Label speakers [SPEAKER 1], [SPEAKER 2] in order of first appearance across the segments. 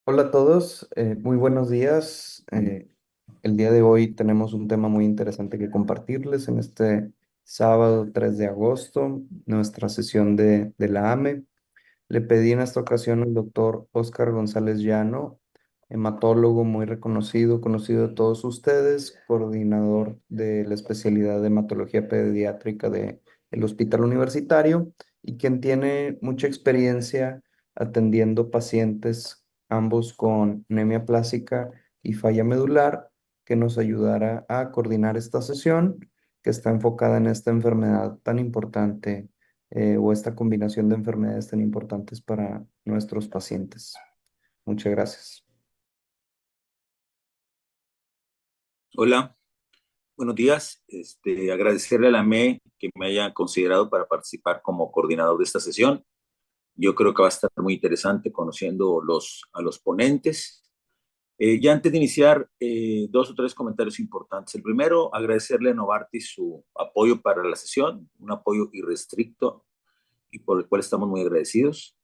[SPEAKER 1] Hola a todos, muy buenos días. El día de hoy tenemos un tema muy interesante que compartirles en este sábado 3 de agosto, nuestra sesión de la AME. Le pedí en esta ocasión al doctor Óscar González Llano, hematólogo muy reconocido, conocido de todos ustedes, coordinador de la especialidad de hematología pediátrica del Hospital Universitario y quien tiene mucha experiencia atendiendo pacientes, ambos con anemia plástica y falla medular, que nos ayudará a coordinar esta sesión que está enfocada en esta enfermedad tan importante o esta combinación de enfermedades tan importantes para nuestros pacientes. Muchas gracias.
[SPEAKER 2] Hola, buenos días. Agradecerle a la ME que me haya considerado para participar como coordinador de esta sesión. Yo creo que va a estar muy interesante conociendo a los ponentes. Ya antes de iniciar, dos o tres comentarios importantes. El primero, agradecerle a Novartis su apoyo para la sesión, un apoyo irrestricto y por el cual estamos muy agradecidos.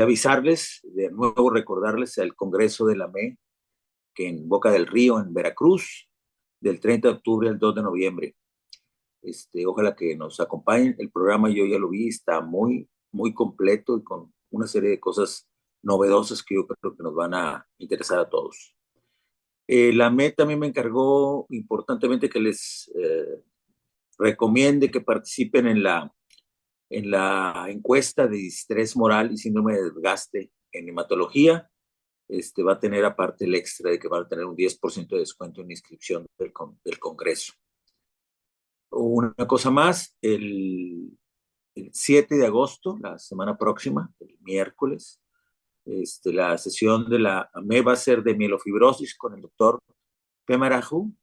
[SPEAKER 2] Avisarles, de nuevo recordarles el Congreso de la ME, que en Boca del Río, en Veracruz, del 30 de octubre al 2 de noviembre. Ojalá que nos acompañen. El programa yo ya lo vi, está muy completo y con una serie de cosas novedosas que yo creo que nos van a interesar a todos. La MED también me encargó importantemente que les recomiende que participen en la encuesta de estrés moral y síndrome de desgaste en hematología. Va a tener aparte el extra de que va a tener un 10% de descuento en inscripción del Congreso. Una cosa más, el 7 de agosto, la semana próxima, el miércoles, la sesión de la AME va a ser de mielofibrosis con el doctor Pemarajú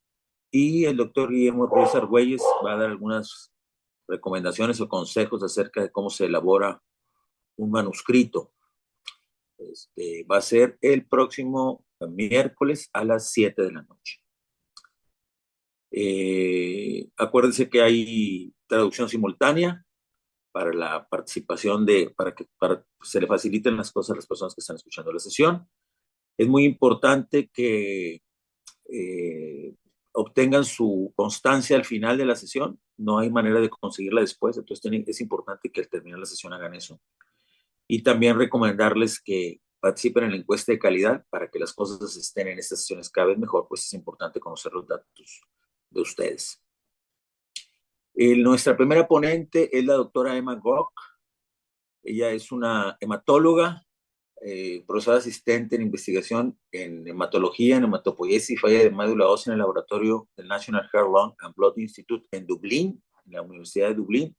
[SPEAKER 2] y el doctor Guillermo Ruiz Argüelles va a dar algunas recomendaciones o consejos acerca de cómo se elabora un manuscrito. Va a ser el próximo miércoles a las 7 de la noche. Acuérdense que hay traducción simultánea para la participación para que se le faciliten las cosas a las personas que están escuchando la sesión. Es muy importante que obtengan su constancia al final de la sesión. No hay manera de conseguirla después, entonces es importante que al terminar la sesión hagan eso. Y también recomendarles que participen en la encuesta de calidad para que las cosas estén en estas sesiones cada vez mejor, pues es importante conocer los datos de ustedes. Nuestra primera ponente es la doctora Emma Gock. Ella es una hematóloga, profesora asistente en investigación en hematología, en hematopoiesis y falla de médula ósea en el laboratorio del National Heart, Lung and Blood Institute en Dublín, en la Universidad de Dublín.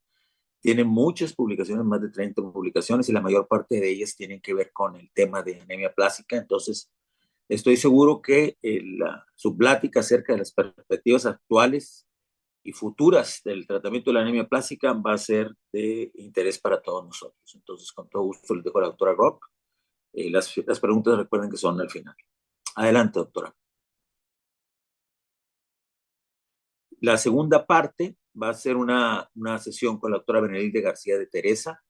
[SPEAKER 2] Tiene muchas publicaciones, más de 30 publicaciones, y la mayor parte de ellas tienen que ver con el tema de anemia plástica. Entonces, estoy seguro que su plática acerca de las perspectivas actuales y futuras del tratamiento de la anemia plástica va a ser de interés para todos nosotros. Entonces, con todo gusto les dejo a la doctora Rock. Las preguntas recuerden que son al final. Adelante, doctora. La segunda parte va a ser una sesión con la doctora Benedicta García de Teresa.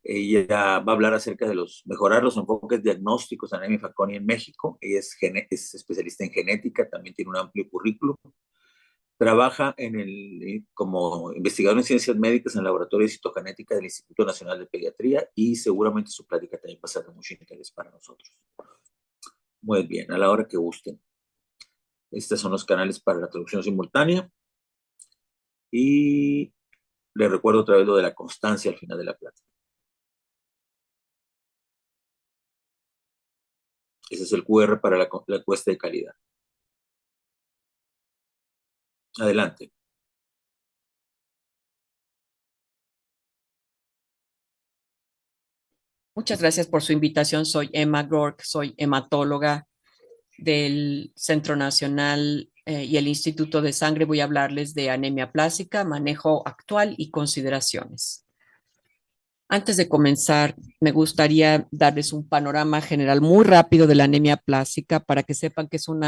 [SPEAKER 2] Ella va a hablar acerca de mejorar los enfoques diagnósticos de anemia Fanconi en México. Ella es especialista en genética, también tiene un amplio currículum. Trabaja como investigador en ciencias médicas en el laboratorio de citogenética del Instituto Nacional de Pediatría y seguramente su plática también va a ser de mucho interés para nosotros. Muy bien, a la hora que gusten. Estos son los canales para la traducción simultánea y les recuerdo otra vez lo de la constancia al final de la plática. Ese es el QR para la encuesta de calidad. Adelante.
[SPEAKER 3] Muchas gracias por su invitación. Soy Emma Gork, soy hematóloga del Centro Nacional y el Instituto de Sangre. Voy a hablarles de anemia plástica, manejo actual y consideraciones. Antes de comenzar, me gustaría darles un panorama general muy rápido de la anemia plástica para que sepan que es un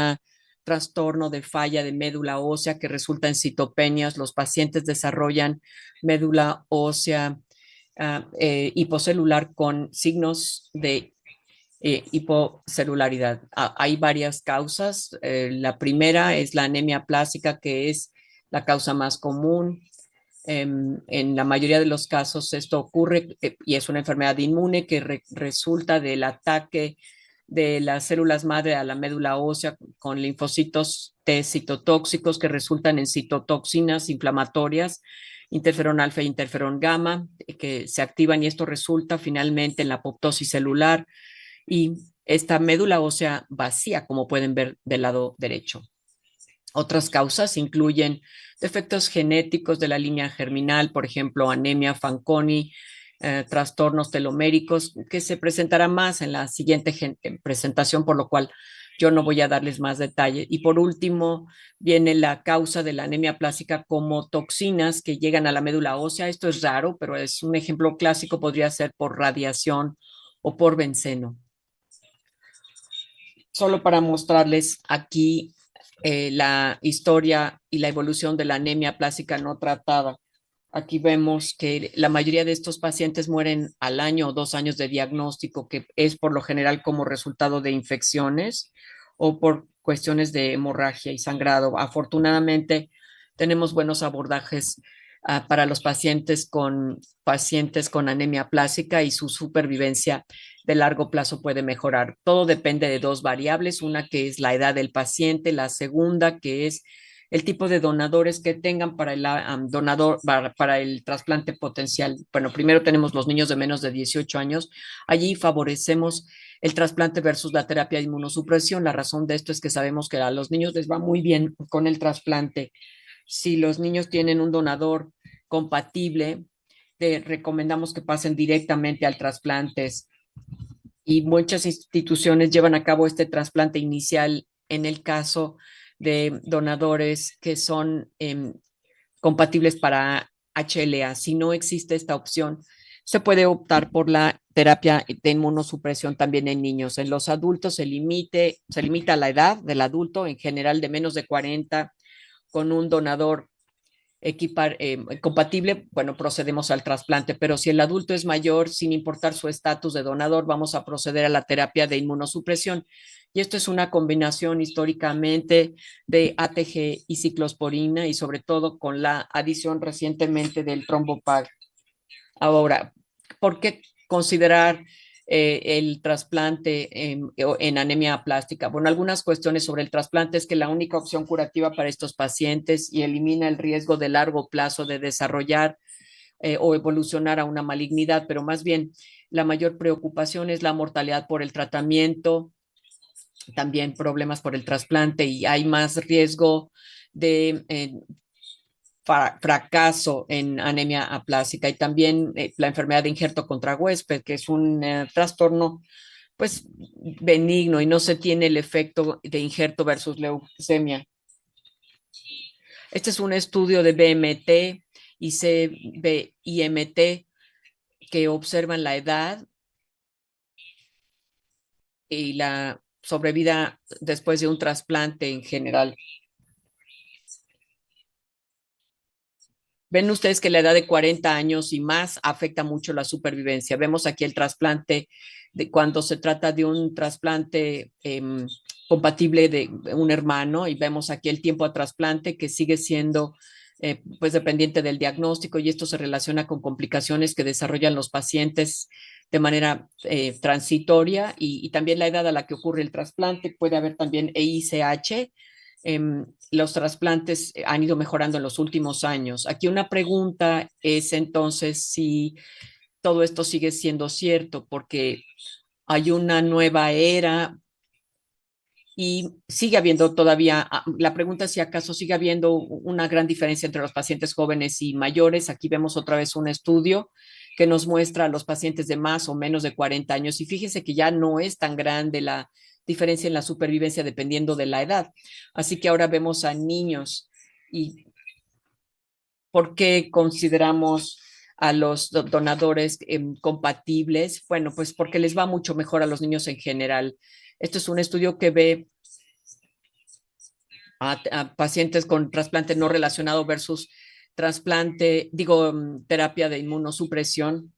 [SPEAKER 3] trastorno de falla de médula ósea que resulta en citopenias. Los pacientes desarrollan médula ósea hipocelular con signos de hipocelularidad. Hay varias causas. La primera es la anemia plástica, que es la causa más común. En la mayoría de los casos esto ocurre y es una enfermedad inmune que resulta del ataque de las células madre a la médula ósea con linfocitos T citotóxicos que resultan en citotoxinas inflamatorias, interferón alfa e interferón gamma, que se activan y esto resulta finalmente en la apoptosis celular y esta médula ósea vacía, como pueden ver del lado derecho. Otras causas incluyen defectos genéticos de la línea germinal, por ejemplo, anemia Fanconi, trastornos teloméricos, que se presentará más en la siguiente presentación, por lo cual yo no voy a darles más detalle. Y por último, viene la causa de la anemia plástica como toxinas que llegan a la médula ósea. Esto es raro, pero es un ejemplo clásico, podría ser por radiación o por benceno. Solo para mostrarles aquí la historia y la evolución de la anemia plástica no tratada. Aquí vemos que la mayoría de estos pacientes mueren al año o 2 años de diagnóstico, que es por lo general como resultado de infecciones o por cuestiones de hemorragia y sangrado. Afortunadamente, tenemos buenos abordajes para los pacientes con anemia plástica y su supervivencia de largo plazo puede mejorar. Todo depende de 2 variables, una que es la edad del paciente, la segunda que es el tipo de donadores que tengan para el para el trasplante potencial. Bueno, primero tenemos los niños de menos de 18 años. Allí favorecemos el trasplante versus la terapia de inmunosupresión. La razón de esto es que sabemos que a los niños les va muy bien con el trasplante. Si los niños tienen un donador compatible, recomendamos que pasen directamente al trasplante y muchas instituciones llevan a cabo este trasplante inicial en el caso de donadores que son compatibles para HLA. Si no existe esta opción, se puede optar por la terapia de inmunosupresión también en niños. En los adultos se limita la edad del adulto, en general de menos de 40, con un donador compatible, bueno, procedemos al trasplante, pero si el adulto es mayor, sin importar su estatus de donador, vamos a proceder a la terapia de inmunosupresión. Y esto es una combinación históricamente de ATG y ciclosporina y sobre todo con la adición recientemente del trombopag. Ahora, ¿por qué considerar el trasplante en anemia plástica? Bueno, algunas cuestiones sobre el trasplante es que la única opción curativa para estos pacientes y elimina el riesgo de largo plazo de desarrollar o evolucionar a una malignidad, pero más bien la mayor preocupación es la mortalidad por el tratamiento, también problemas por el trasplante y hay más riesgo de fracaso en anemia aplásica y también la enfermedad de injerto contra huésped, que es un trastorno pues benigno y no se tiene el efecto de injerto versus leucemia. Este es un estudio de BMT y CBIMT que observan la edad y la sobrevida después de un trasplante en general. Ven ustedes que la edad de 40 años y más afecta mucho la supervivencia. Vemos aquí el trasplante de cuando se trata de un trasplante compatible de un hermano y vemos aquí el tiempo a trasplante que sigue siendo pues dependiente del diagnóstico y esto se relaciona con complicaciones que desarrollan los pacientes de manera transitoria y también la edad a la que ocurre el trasplante. Puede haber también EICH. Los trasplantes han ido mejorando en los últimos años. Aquí una pregunta es entonces si todo esto sigue siendo cierto, porque hay una nueva era y sigue habiendo todavía, la pregunta es si acaso sigue habiendo una gran diferencia entre los pacientes jóvenes y mayores. Aquí vemos otra vez un estudio que nos muestra a los pacientes de más o menos de 40 años y fíjense que ya no es tan grande la diferencia en la supervivencia dependiendo de la edad. Así que ahora vemos a niños y ¿por qué consideramos a los donadores compatibles? Bueno, pues porque les va mucho mejor a los niños en general. Esto es un estudio que ve a pacientes con trasplante no relacionado versus trasplante, terapia de inmunosupresión.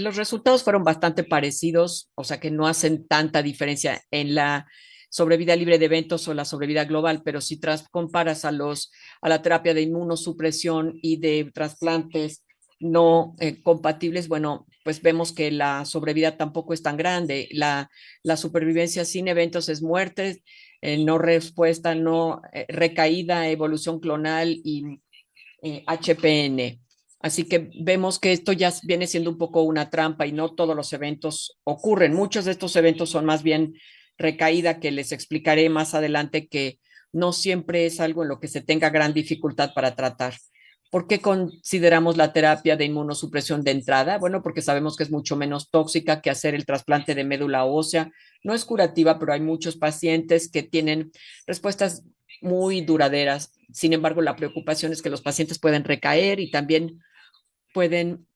[SPEAKER 3] los resultados fueron bastante parecidos, o sea que no hacen tanta diferencia en la sobrevida libre de eventos o la sobrevida global, pero si comparas a la terapia de inmunosupresión y de trasplantes no compatibles, bueno, pues vemos que la sobrevida tampoco es tan grande. La supervivencia sin eventos es muerte, no respuesta, no recaída, evolución clonal y HPN. Así que vemos que esto ya viene siendo un poco una trampa y no todos los eventos ocurren. Muchos de estos eventos son más bien recaída, que les explicaré más adelante que no siempre es algo en lo que se tenga gran dificultad para tratar. ¿Por qué consideramos la terapia de inmunosupresión de entrada? Bueno, porque sabemos que es mucho menos tóxica que hacer el trasplante de médula ósea. No es curativa, pero hay muchos pacientes que tienen respuestas muy duraderas. Sin embargo, la preocupación es que los pacientes pueden recaer y también pueden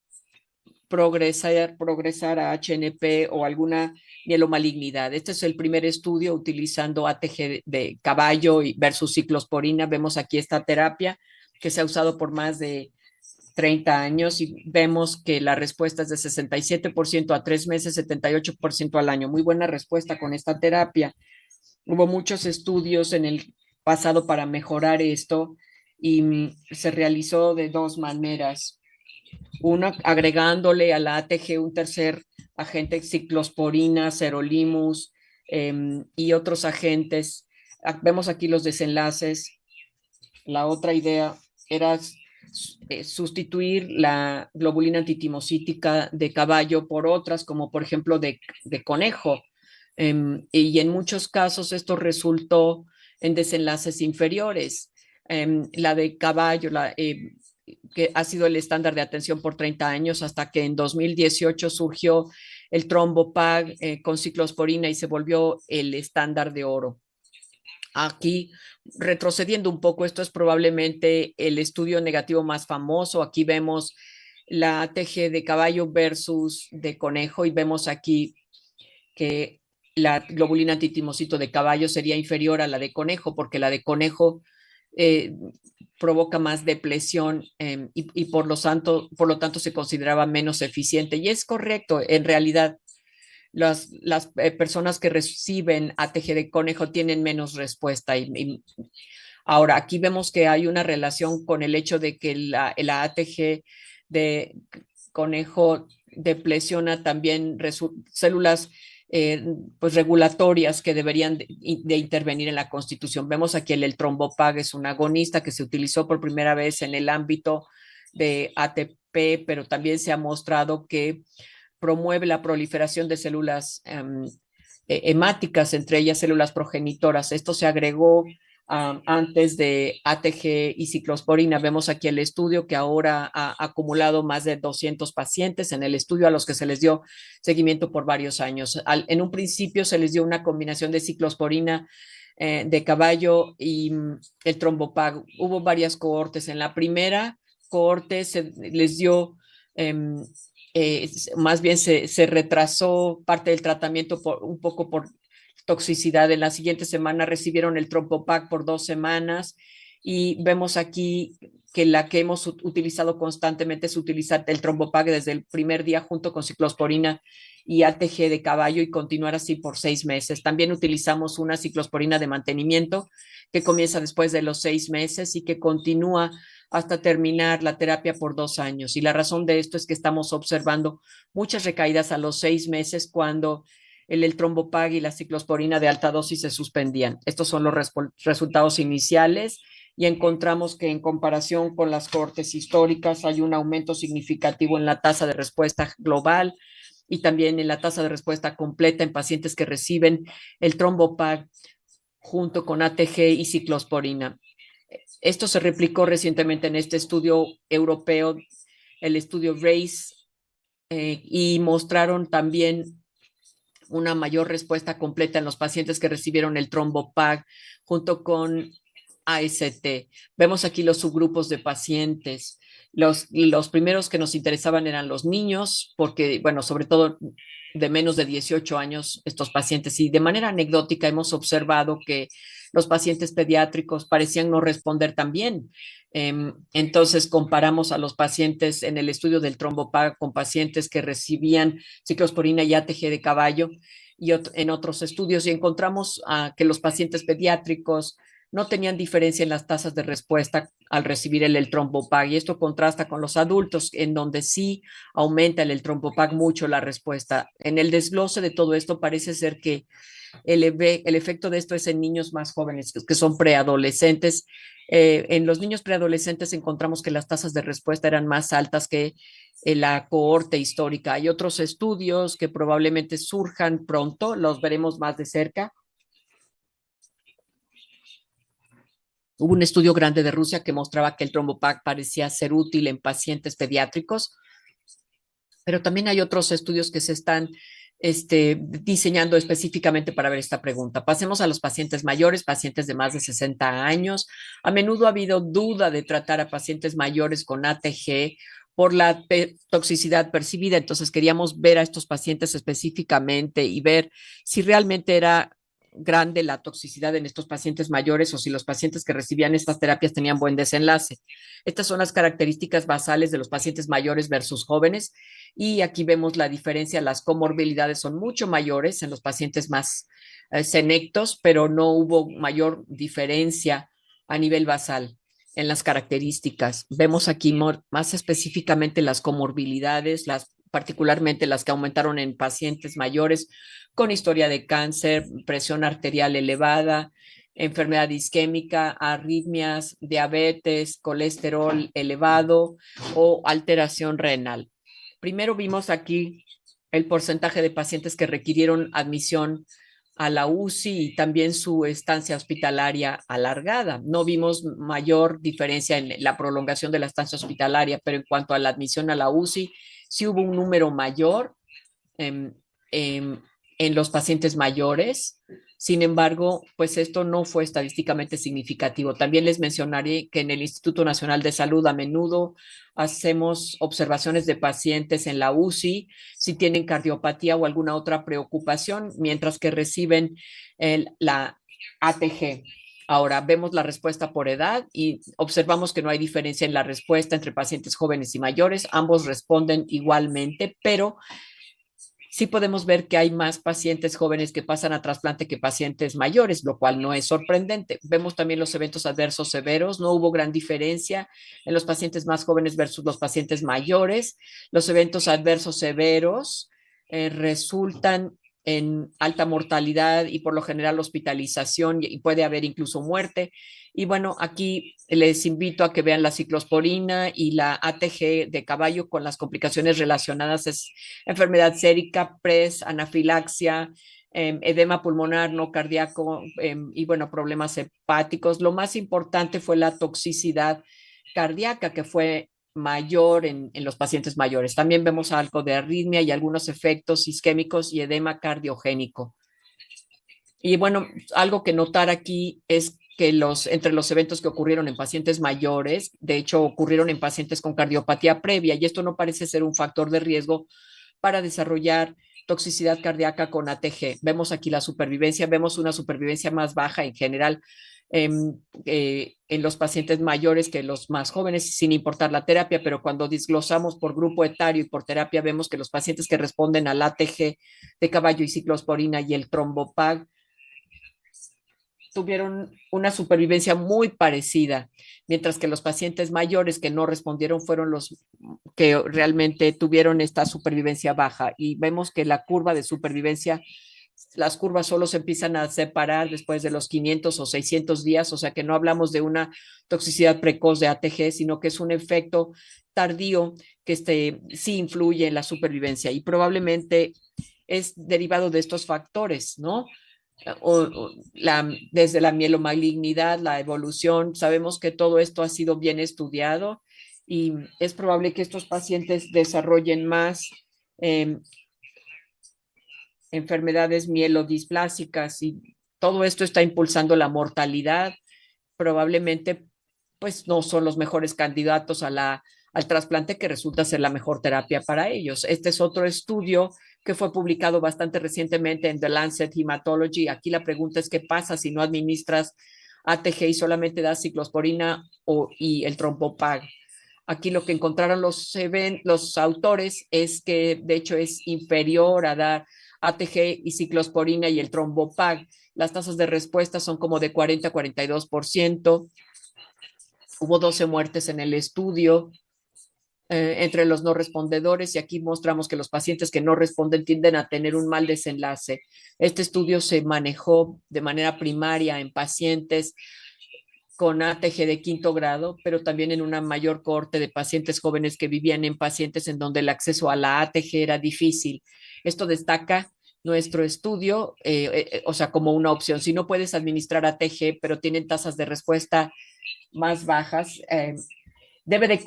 [SPEAKER 3] progresar a HNP o alguna mielomalignidad. Este es el primer estudio utilizando ATG de caballo versus ciclosporina. Vemos aquí esta terapia que se ha usado por más de 30 años y vemos que la respuesta es de 67% a 3 meses, 78% al año. Muy buena respuesta con esta terapia. Hubo muchos estudios en el pasado para mejorar esto y se realizó de dos maneras. Una, agregándole a la ATG un tercer agente, ciclosporina, serolimus y otros agentes. Vemos aquí los desenlaces. La otra idea era sustituir la globulina antitimocítica de caballo por otras, como por ejemplo de conejo. Y en muchos casos esto resultó en desenlaces inferiores. La de caballo, que ha sido el estándar de atención por 30 años, hasta que en 2018 surgió el trombopag con ciclosporina y se volvió el estándar de oro. Aquí, retrocediendo un poco, esto es probablemente el estudio negativo más famoso. Aquí vemos la ATG de caballo versus de conejo y vemos aquí que la globulina antitimocito de caballo sería inferior a la de conejo, porque la de conejo provoca más depresión y por lo tanto se consideraba menos eficiente. Y es correcto, en realidad las personas que reciben ATG de conejo tienen menos respuesta. Ahora, aquí vemos que hay una relación con el hecho de que la ATG de conejo depresiona también células pues regulatorias que deberían de intervenir en la constitución. Vemos aquí el trombopag es un agonista que se utilizó por primera vez en el ámbito de ATP, pero también se ha mostrado que promueve la proliferación de células hemáticas, entre ellas células progenitoras. Esto se agregó antes de ATG y ciclosporina. Vemos aquí el estudio que ahora ha acumulado más de 200 pacientes en el estudio a los que se les dio seguimiento por varios años. En un principio se les dio una combinación de ciclosporina de caballo y el trombopag. Hubo varias cohortes. En la primera cohorte se les dio más bien se retrasó parte del tratamiento un poco por toxicidad. En la siguiente semana recibieron el trombopag por 2 semanas y vemos aquí que la que hemos utilizado constantemente es utilizar el trombopag desde el primer día junto con ciclosporina y ATG de caballo y continuar así por 6 meses. También utilizamos una ciclosporina de mantenimiento que comienza después de los 6 meses y que continúa hasta terminar la terapia por 2 años. Y la razón de esto es que estamos observando muchas recaídas a los 6 meses cuando el trombopag y la ciclosporina de alta dosis se suspendían. Estos son los resultados iniciales y encontramos que en comparación con las cohortes históricas hay un aumento significativo en la tasa de respuesta global y también en la tasa de respuesta completa en pacientes que reciben el trombopag junto con ATG y ciclosporina. Esto se replicó recientemente en este estudio europeo, el estudio RACE, y mostraron también una mayor respuesta completa en los pacientes que recibieron el trombopag junto con AST. Vemos aquí los subgrupos de pacientes. Los primeros que nos interesaban eran los niños, porque, bueno, sobre todo de menos de 18 años estos pacientes. Y de manera anecdótica hemos observado que los pacientes pediátricos parecían no responder tan bien. Entonces comparamos a los pacientes en el estudio del trombopag con pacientes que recibían ciclosporina y ATG de caballo y en otros estudios y encontramos que los pacientes pediátricos no tenían diferencia en las tasas de respuesta al recibir el trombopag y esto contrasta con los adultos en donde sí aumenta el trombopag mucho la respuesta. En el desglose de todo esto parece ser que el efecto de esto es en niños más jóvenes, que son preadolescentes. En los niños preadolescentes encontramos que las tasas de respuesta eran más altas que en la cohorte histórica. Hay otros estudios que probablemente surjan pronto, los veremos más de cerca. Hubo un estudio grande de Rusia que mostraba que el trombopag parecía ser útil en pacientes pediátricos, pero también hay otros estudios que se están diseñando específicamente para ver esta pregunta. Pasemos a los pacientes mayores, pacientes de más de 60 años. A menudo ha habido duda de tratar a pacientes mayores con ATG por la toxicidad percibida. Entonces queríamos ver a estos pacientes específicamente y ver si realmente era grande la toxicidad en estos pacientes mayores o si los pacientes que recibían estas terapias tenían buen desenlace. Estas son las características basales de los pacientes mayores versus jóvenes y aquí vemos la diferencia. Las comorbilidades son mucho mayores en los pacientes más senectos, pero no hubo mayor diferencia a nivel basal en las características. Vemos aquí más específicamente las comorbilidades, particularmente las que aumentaron en pacientes mayores con historia de cáncer, presión arterial elevada, enfermedad isquémica, arritmias, diabetes, colesterol elevado o alteración renal. Primero vimos aquí el porcentaje de pacientes que requirieron admisión a la UCI y también su estancia hospitalaria alargada. No vimos mayor diferencia en la prolongación de la estancia hospitalaria, pero en cuanto a la admisión a la UCI, sí hubo un número mayor en los pacientes mayores. Sin embargo, pues esto no fue estadísticamente significativo. También les mencionaré que en el Instituto Nacional de Salud a menudo hacemos observaciones de pacientes en la UCI si tienen cardiopatía o alguna otra preocupación, mientras que reciben la ATG. Ahora vemos la respuesta por edad y observamos que no hay diferencia en la respuesta entre pacientes jóvenes y mayores. Ambos responden igualmente, pero sí podemos ver que hay más pacientes jóvenes que pasan a trasplante que pacientes mayores, lo cual no es sorprendente. Vemos también los eventos adversos severos. No hubo gran diferencia en los pacientes más jóvenes versus los pacientes mayores. Los eventos adversos severos resultan en alta mortalidad y por lo general hospitalización y puede haber incluso muerte. Y bueno, aquí les invito a que vean la ciclosporina y la ATG de caballo con las complicaciones relacionadas. Es enfermedad sérica, PRES, anafilaxia, edema pulmonar no cardíaco y bueno, problemas hepáticos. Lo más importante fue la toxicidad cardíaca que fue mayor en los pacientes mayores. También vemos algo de arritmia y algunos efectos isquémicos y edema cardiogénico. Y bueno, algo que notar aquí es que entre los eventos que ocurrieron en pacientes mayores, de hecho ocurrieron en pacientes con cardiopatía previa y esto no parece ser un factor de riesgo para desarrollar toxicidad cardíaca con ATG. Vemos aquí la supervivencia, vemos una supervivencia más baja en general en los pacientes mayores que los más jóvenes, sin importar la terapia, pero cuando desglosamos por grupo etario y por terapia, vemos que los pacientes que responden al ATG de caballo y ciclosporina y el trombopag tuvieron una supervivencia muy parecida, mientras que los pacientes mayores que no respondieron fueron los que realmente tuvieron esta supervivencia baja. Y vemos que la curva de supervivencia, las curvas solo se empiezan a separar después de los 500 o 600 días, o sea que no hablamos de una toxicidad precoz de ATG, sino que es un efecto tardío que sí influye en la supervivencia y probablemente es derivado de estos factores, ¿no? Desde la mielomalignidad, la evolución, sabemos que todo esto ha sido bien estudiado y es probable que estos pacientes desarrollen más enfermedades mielodisplásicas y todo esto está impulsando la mortalidad. Probablemente pues no son los mejores candidatos al trasplante que resulta ser la mejor terapia para ellos. Este es otro estudio que fue publicado bastante recientemente en The Lancet Hematology. Aquí la pregunta es, ¿qué pasa si no administras ATG y solamente das ciclosporina y el trombopag? Aquí lo que encontraron los autores es que de hecho es inferior a dar ATG y ciclosporina y el trombopag. Las tasas de respuesta son como de 40 a 42%. Hubo 12 muertes en el estudio entre los no respondedores, y aquí mostramos que los pacientes que no responden tienden a tener un mal desenlace. Este estudio se manejó de manera primaria en pacientes con ATG de quinto grado, pero también en una mayor cohorte de pacientes jóvenes que vivían en pacientes en donde el acceso a la ATG era difícil. Esto destaca nuestro estudio, o sea, como una opción. Si no puedes administrar ATG, pero tienen tasas de respuesta más bajas, debe de,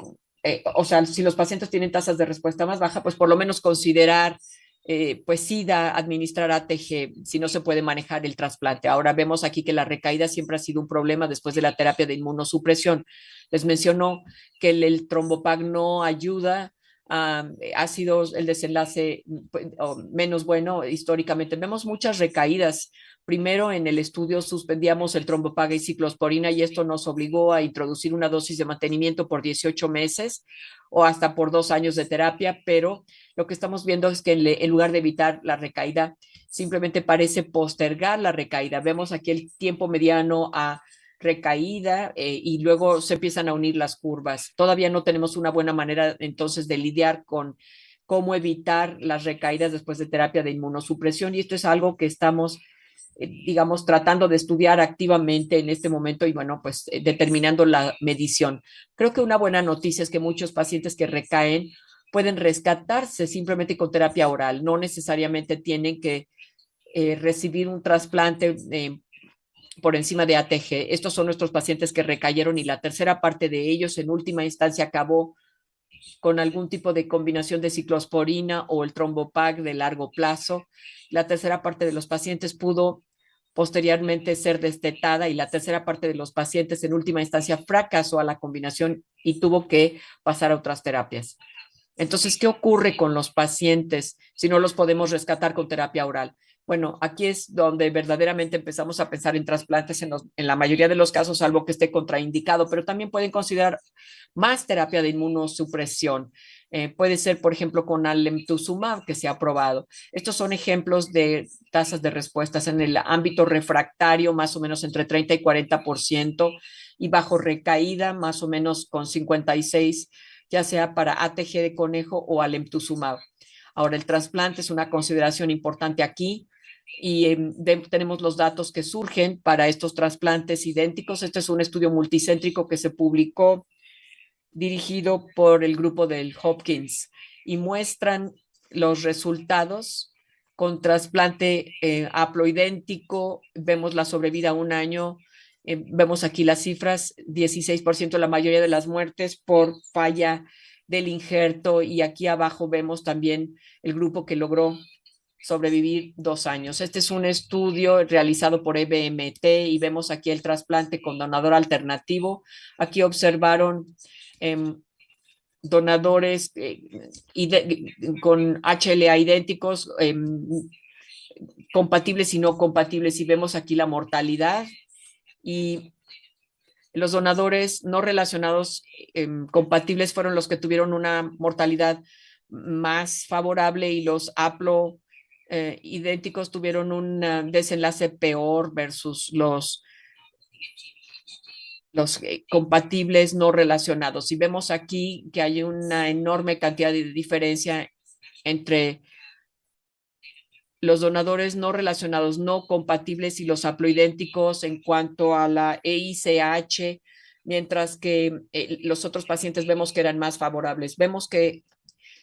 [SPEAKER 3] o sea, si los pacientes tienen tasas de respuesta más baja, pues por lo menos considerar, pues sí, administrar ATG si no se puede manejar el trasplante. Ahora vemos aquí que la recaída siempre ha sido un problema después de la terapia de inmunosupresión. Les mencionó que el trombopag no ayuda. Ha sido el desenlace menos bueno históricamente. Vemos muchas recaídas. Primero, en el estudio suspendíamos el trombopag y ciclosporina, y esto nos obligó a introducir una dosis de mantenimiento por 18 meses o hasta por 2 años de terapia, pero lo que estamos viendo es que en lugar de evitar la recaída, simplemente parece postergar la recaída. Vemos aquí el tiempo mediano a recaída y luego se empiezan a unir las curvas. Todavía no tenemos una buena manera entonces de lidiar con cómo evitar las recaídas después de terapia de inmunosupresión, y esto es algo que estamos digamos, tratando de estudiar activamente en este momento y bueno, pues determinando la medición. Creo que una buena noticia es que muchos pacientes que recaen pueden rescatarse simplemente con terapia oral, no necesariamente tienen que recibir un trasplante por encima de ATG. Estos son nuestros pacientes que recayeron y la tercera parte de ellos en última instancia acabó con algún tipo de combinación de ciclosporina o el trombopag de largo plazo. La tercera parte de los pacientes pudo posteriormente ser destetada, y la tercera parte de los pacientes en última instancia fracasó a la combinación y tuvo que pasar a otras terapias. Entonces, ¿qué ocurre con los pacientes si no los podemos rescatar con terapia oral? Bueno, aquí es donde verdaderamente empezamos a pensar en trasplantes en la mayoría de los casos, salvo que esté contraindicado, pero también pueden considerar más terapia de inmunosupresión. Puede ser, por ejemplo, con alemtuzumab, que se ha probado. Estos son ejemplos de tasas de respuestas en el ámbito refractario, más o menos entre 30 y 40%, y bajo recaída, más o menos con 56%, ya sea para ATG de conejo o alemtuzumab. Ahora, el trasplante es una consideración importante aquí, y tenemos los datos que surgen para estos trasplantes idénticos. Este es un estudio multicéntrico que se publicó dirigido por el grupo del Hopkins, y muestran los resultados con trasplante haploidéntico. Vemos la sobrevida a un año. Vemos aquí las cifras: 16%, la mayoría de las muertes por falla del injerto, y aquí abajo vemos también el grupo que logró sobrevivir 2 años. Este es un estudio realizado por EBMT y vemos aquí el trasplante con donador alternativo. Aquí observaron donadores con HLA idénticos, compatibles y no compatibles, y vemos aquí la mortalidad. Y los donadores no relacionados compatibles fueron los que tuvieron una mortalidad más favorable, y los haplo idénticos tuvieron un desenlace peor versus los compatibles no relacionados. Y vemos aquí que hay una enorme cantidad de diferencia entre los donadores no relacionados no compatibles y los haploidénticos en cuanto a la EICH, mientras que los otros pacientes vemos que eran más favorables. Vemos que,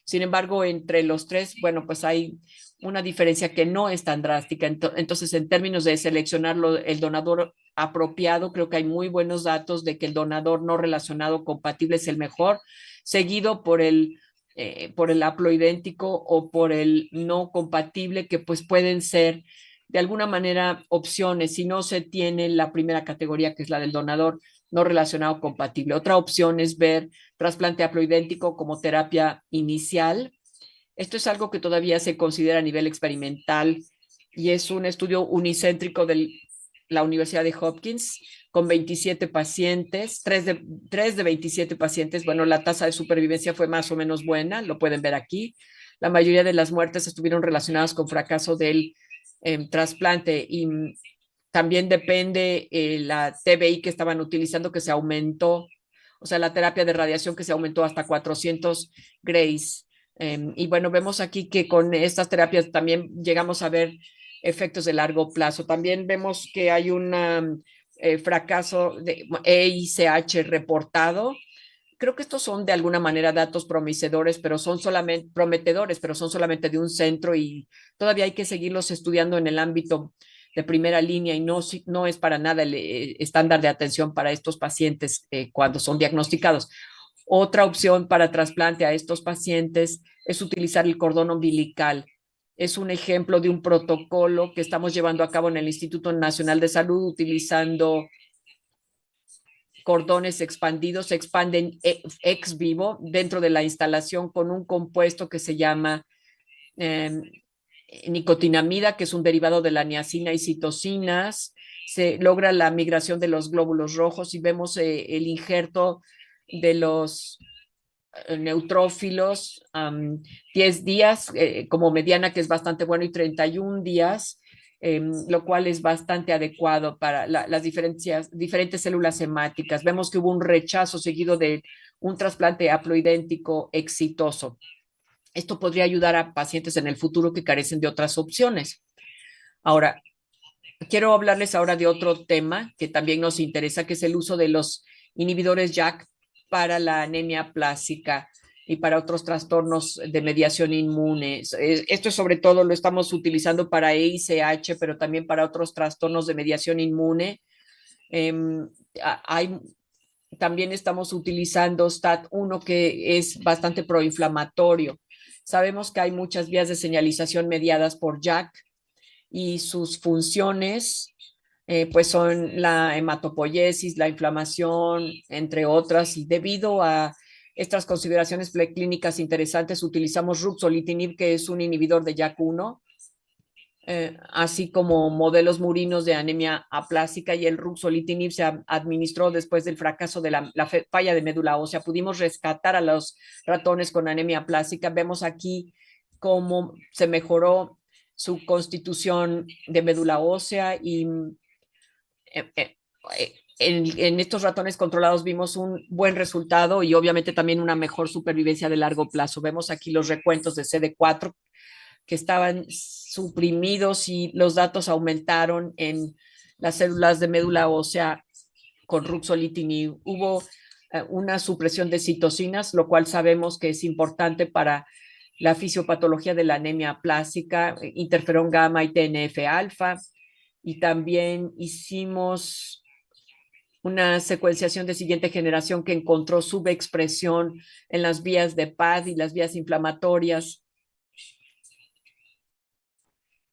[SPEAKER 3] sin embargo, entre los tres, bueno, pues hay una diferencia que no es tan drástica. Entonces, en términos de seleccionar el donador apropiado, creo que hay muy buenos datos de que el donador no relacionado compatible es el mejor, seguido por el haploidéntico o por el no compatible, que pues pueden ser de alguna manera opciones si no se tiene la primera categoría, que es la del donador no relacionado compatible. Otra opción es ver trasplante haploidéntico como terapia inicial, Esto es algo que todavía se considera a nivel experimental y es un estudio unicéntrico de la Universidad de Hopkins con 27 pacientes, 3 de 27 pacientes. Bueno, la tasa de supervivencia fue más o menos buena, lo pueden ver aquí. La mayoría de las muertes estuvieron relacionadas con fracaso del trasplante y también depende la TBI que estaban utilizando, que se aumentó, o sea, la terapia de radiación que se aumentó hasta 400 grays. Y bueno, vemos aquí que con estas terapias también llegamos a ver efectos de largo plazo. También vemos que hay un fracaso de EICH reportado. Creo que estos son de alguna manera datos prometedores, pero son solamente de un centro y todavía hay que seguirlos estudiando en el ámbito de primera línea y no es para nada el estándar de atención para estos pacientes cuando son diagnosticados. Otra opción para trasplante a estos pacientes es utilizar el cordón umbilical. Es un ejemplo de un protocolo que estamos llevando a cabo en el Instituto Nacional de Salud utilizando cordones expandidos, se expanden ex vivo dentro de la instalación con un compuesto que se llama nicotinamida, que es un derivado de la niacina y citocinas. Se logra la migración de los glóbulos rojos y vemos el injerto de los neutrófilos, 10 días como mediana, que es bastante bueno, y 31 días, lo cual es bastante adecuado para las diferentes células hemáticas. Vemos que hubo un rechazo seguido de un trasplante haploidéntico exitoso. Esto podría ayudar a pacientes en el futuro que carecen de otras opciones. Ahora, quiero hablarles ahora de otro tema que también nos interesa, que es el uso de los inhibidores JAK para la anemia plástica y para otros trastornos de mediación inmune. Esto sobre todo lo estamos utilizando para EICH, pero también para otros trastornos de mediación inmune. También estamos utilizando STAT1, que es bastante proinflamatorio. Sabemos que hay muchas vías de señalización mediadas por JAK y sus funciones pues son la hematopoiesis, la inflamación, entre otras, y debido a estas consideraciones clínicas interesantes, utilizamos ruxolitinib, que es un inhibidor de JAK1, así como modelos murinos de anemia aplásica, y el ruxolitinib se administró después del fracaso de la falla de médula ósea. Pudimos rescatar a los ratones con anemia aplásica. Vemos aquí cómo se mejoró su constitución de médula ósea y en estos ratones controlados vimos un buen resultado y obviamente también una mejor supervivencia de largo plazo. Vemos aquí los recuentos de CD4 que estaban suprimidos y los datos aumentaron en las células de médula ósea con ruxolitinib. Hubo una supresión de citocinas, lo cual sabemos que es importante para la fisiopatología de la anemia plástica, interferón gamma y TNF alfa, y también hicimos una secuenciación de siguiente generación que encontró subexpresión en las vías de PAD y las vías inflamatorias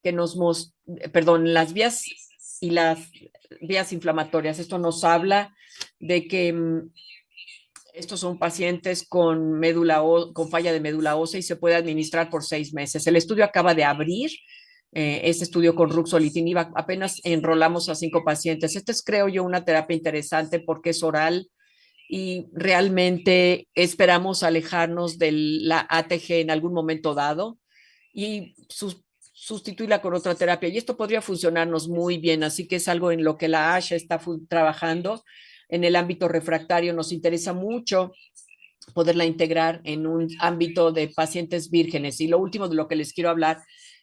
[SPEAKER 3] que las vías y las vías inflamatorias. Esto nos habla de que estos son pacientes con falla de médula ósea y se puede administrar por 6 meses. El estudio acaba de abrir. Este estudio con ruxolitinib, apenas enrolamos a 5 pacientes. Esta es, creo yo, una terapia interesante porque es oral y realmente esperamos alejarnos de la ATG en algún momento dado y sustituirla con otra terapia. Y esto podría funcionarnos muy bien, así que es algo en lo que la ASHA está trabajando. En el ámbito refractario nos interesa mucho poderla integrar en un ámbito de pacientes vírgenes. Y lo último de lo que les quiero hablar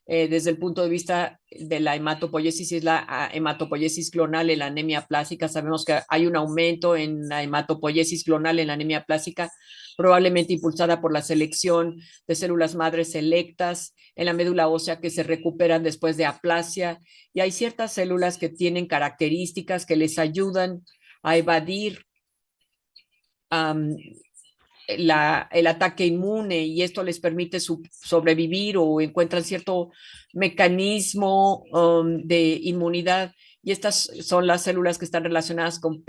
[SPEAKER 3] desde el punto de vista de la hematopoiesis es la hematopoiesis clonal en la anemia plástica. Sabemos que hay un aumento en la hematopoiesis clonal en la anemia plástica, probablemente impulsada por la selección de células madres selectas en la médula ósea que se recuperan después de aplasia. Y hay ciertas células que tienen características que les ayudan a evadir el ataque inmune y esto les permite sobrevivir o encuentran cierto mecanismo de inmunidad y estas son las células que están relacionadas con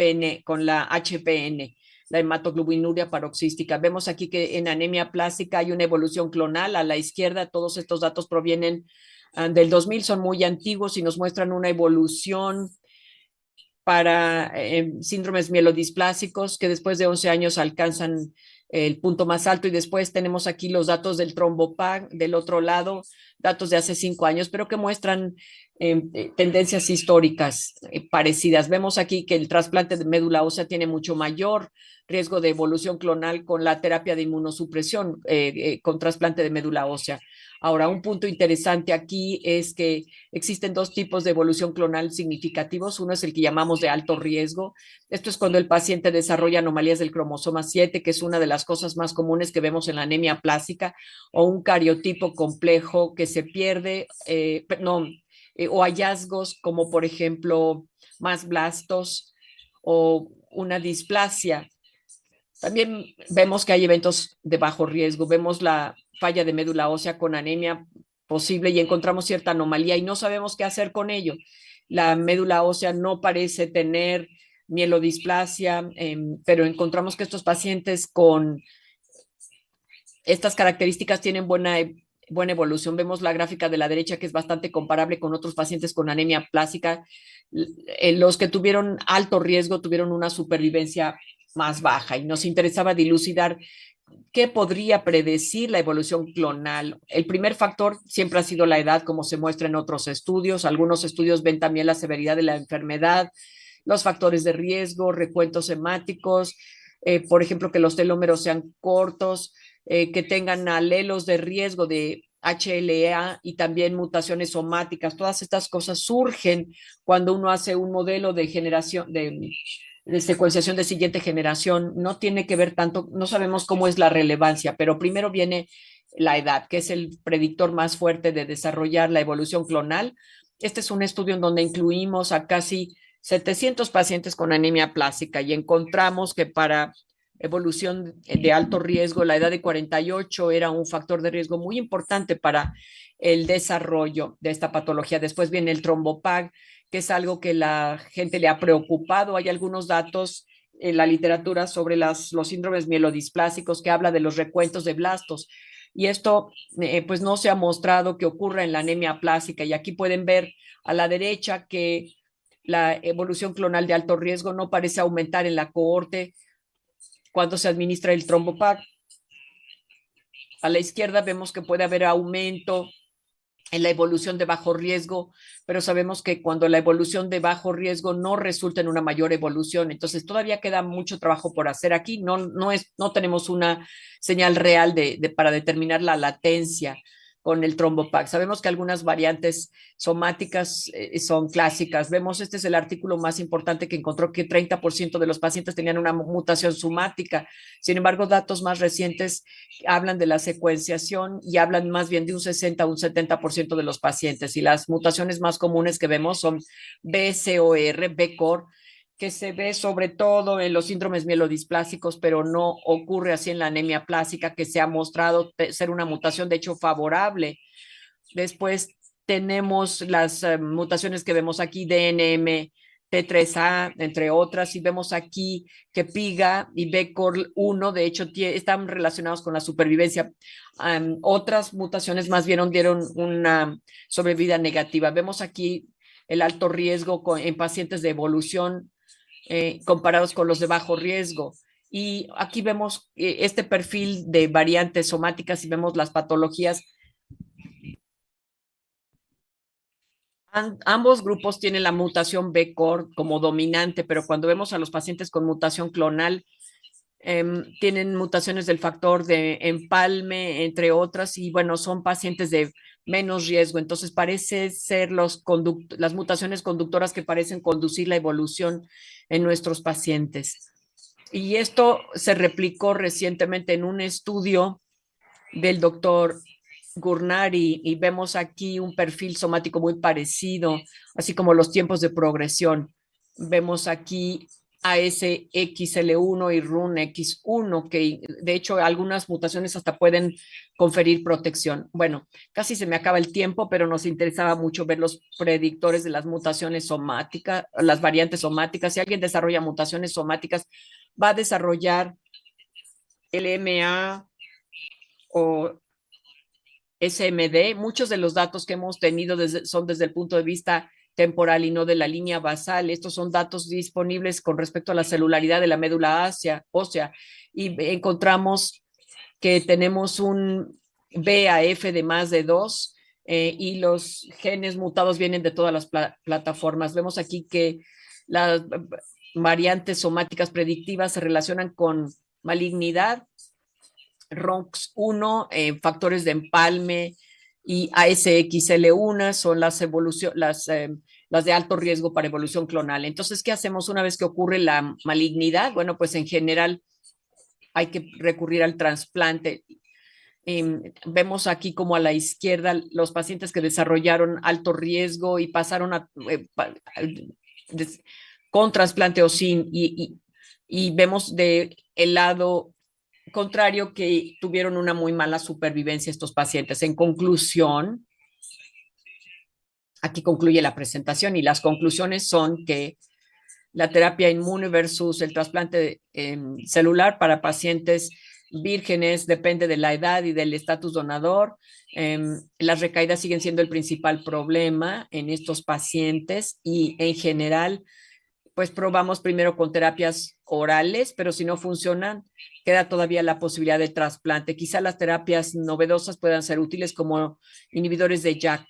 [SPEAKER 3] la HPN. la hematoglobinuria paroxística. Vemos aquí que en anemia plástica hay una evolución clonal. A la izquierda, todos estos datos provienen del 2000, son muy antiguos y nos muestran una evolución para síndromes mielodisplásicos que después de 11 años alcanzan el punto más alto, y después tenemos aquí los datos del trombopag del otro lado, datos de hace 5 años, pero que muestran tendencias históricas parecidas. Vemos aquí que el trasplante de médula ósea tiene mucho mayor riesgo de evolución clonal con la terapia de inmunosupresión con trasplante de médula ósea. Ahora, un punto interesante aquí es que existen dos tipos de evolución clonal significativos. Uno es el que llamamos de alto riesgo. Esto es cuando el paciente desarrolla anomalías del cromosoma 7, que es una de las cosas más comunes que vemos en la anemia plástica, o un cariotipo complejo que se pierde, o hallazgos como, por ejemplo, más blastos o una displasia. También vemos que hay eventos de bajo riesgo. Vemos la falla de médula ósea con anemia posible y encontramos cierta anomalía y no sabemos qué hacer con ello. La médula ósea no parece tener mielodisplasia, pero encontramos que estos pacientes con estas características tienen buena evolución. Vemos la gráfica de la derecha, que es bastante comparable con otros pacientes con anemia plástica. Los que tuvieron alto riesgo tuvieron una supervivencia más baja, y nos interesaba dilucidar qué podría predecir la evolución clonal. El primer factor siempre ha sido la edad, como se muestra en otros estudios. Algunos estudios ven también la severidad de la enfermedad, los factores de riesgo, recuentos hemáticos, por ejemplo, que los telómeros sean cortos, que tengan alelos de riesgo de HLA y también mutaciones somáticas. Todas estas cosas surgen cuando uno hace un modelo de generación, de secuenciación de siguiente generación. No tiene que ver tanto, no sabemos cómo es la relevancia, pero primero viene la edad, que es el predictor más fuerte de desarrollar la evolución clonal. Este es un estudio en donde incluimos a casi 700 pacientes con anemia plástica y encontramos que para evolución de alto riesgo, la edad de 48 era un factor de riesgo muy importante para el desarrollo de esta patología. Después viene el trombopag, que es algo que la gente le ha preocupado. Hay algunos datos en la literatura sobre los síndromes mielodisplásicos que habla de los recuentos de blastos. Y esto pues no se ha mostrado que ocurra en la anemia plástica. Y aquí pueden ver a la derecha que la evolución clonal de alto riesgo no parece aumentar en la cohorte cuando se administra el trombopag. A la izquierda vemos que puede haber aumento en la evolución de bajo riesgo, pero sabemos que cuando la evolución de bajo riesgo no resulta en una mayor evolución, entonces todavía queda mucho trabajo por hacer aquí. No tenemos una señal real para determinar la latencia con el trombopag. Sabemos que algunas variantes somáticas son clásicas. Vemos, este es el artículo más importante que encontró que 30% de los pacientes tenían una mutación somática. Sin embargo, datos más recientes hablan de la secuenciación y hablan más bien de un 60 o un 70% de los pacientes. Y las mutaciones más comunes que vemos son BCOR, BCOR, que se ve sobre todo en los síndromes mielodisplásicos, pero no ocurre así en la anemia plástica, que se ha mostrado ser una mutación de hecho favorable. Después tenemos las mutaciones que vemos aquí, DNM, T3A, entre otras, y vemos aquí que PIGA y BCOR1, de hecho, están relacionados con la supervivencia. Otras mutaciones más bien dieron una sobrevida negativa. Vemos aquí el alto riesgo en pacientes de evolución comparados con los de bajo riesgo. Y aquí vemos este perfil de variantes somáticas y vemos las patologías. Ambos grupos tienen la mutación BCOR como dominante, pero cuando vemos a los pacientes con mutación clonal, tienen mutaciones del factor de empalme, entre otras, y bueno, son pacientes de menos riesgo. Entonces, parece ser las mutaciones conductoras que parecen conducir la evolución en nuestros pacientes. Y esto se replicó recientemente en un estudio del doctor Gurnari, y vemos aquí un perfil somático muy parecido, así como los tiempos de progresión. Vemos aquí ASXL1 y RUNX1, que de hecho algunas mutaciones hasta pueden conferir protección. Bueno, casi se me acaba el tiempo, pero nos interesaba mucho ver los predictores de las mutaciones somáticas, las variantes somáticas. Si alguien desarrolla mutaciones somáticas, va a desarrollar LMA o SMD. Muchos de los datos que hemos tenido son desde el punto de vista temporal y no de la línea basal. Estos son datos disponibles con respecto a la celularidad de la médula ósea y encontramos que tenemos un BAF de más de 2 y los genes mutados vienen de todas las plataformas. Vemos aquí que las variantes somáticas predictivas se relacionan con malignidad, ROX1, factores de empalme y ASXL1 son las de alto riesgo para evolución clonal. Entonces, ¿qué hacemos una vez que ocurre la malignidad? Bueno, pues en general hay que recurrir al trasplante. Vemos aquí como a la izquierda los pacientes que desarrollaron alto riesgo y pasaron con trasplante o sin, y vemos de el lado contrario que tuvieron una muy mala supervivencia estos pacientes. En conclusión, aquí concluye la presentación y las conclusiones son que la terapia inmune versus el trasplante celular para pacientes vírgenes depende de la edad y del estatus donador. Las recaídas siguen siendo el principal problema en estos pacientes y en general pues probamos primero con terapias orales, pero si no funcionan, queda todavía la posibilidad de trasplante. Quizá las terapias novedosas puedan ser útiles como inhibidores de JAK.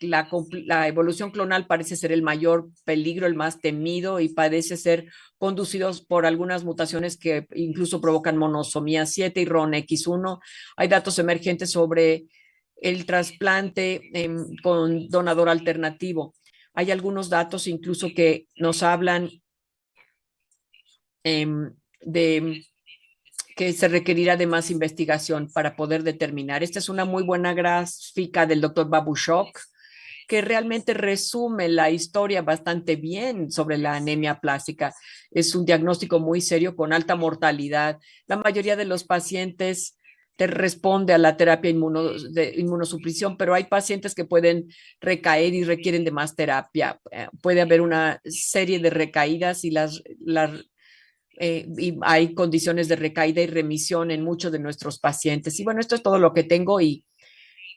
[SPEAKER 3] La evolución clonal parece ser el mayor peligro, el más temido y parece ser conducidos por algunas mutaciones que incluso provocan monosomía 7 y RONX1. Hay datos emergentes sobre el trasplante con donador alternativo. Hay algunos datos incluso que nos hablan de que se requerirá de más investigación para poder determinar. Esta es una muy buena gráfica del doctor Babushok, que realmente resume la historia bastante bien sobre la anemia plástica. Es un diagnóstico muy serio con alta mortalidad. La mayoría de los pacientes te responde a la terapia de inmunosupresión, pero hay pacientes que pueden recaer y requieren de más terapia. Puede haber una serie de recaídas y y hay condiciones de recaída y remisión en muchos de nuestros pacientes. Y bueno, esto es todo lo que tengo y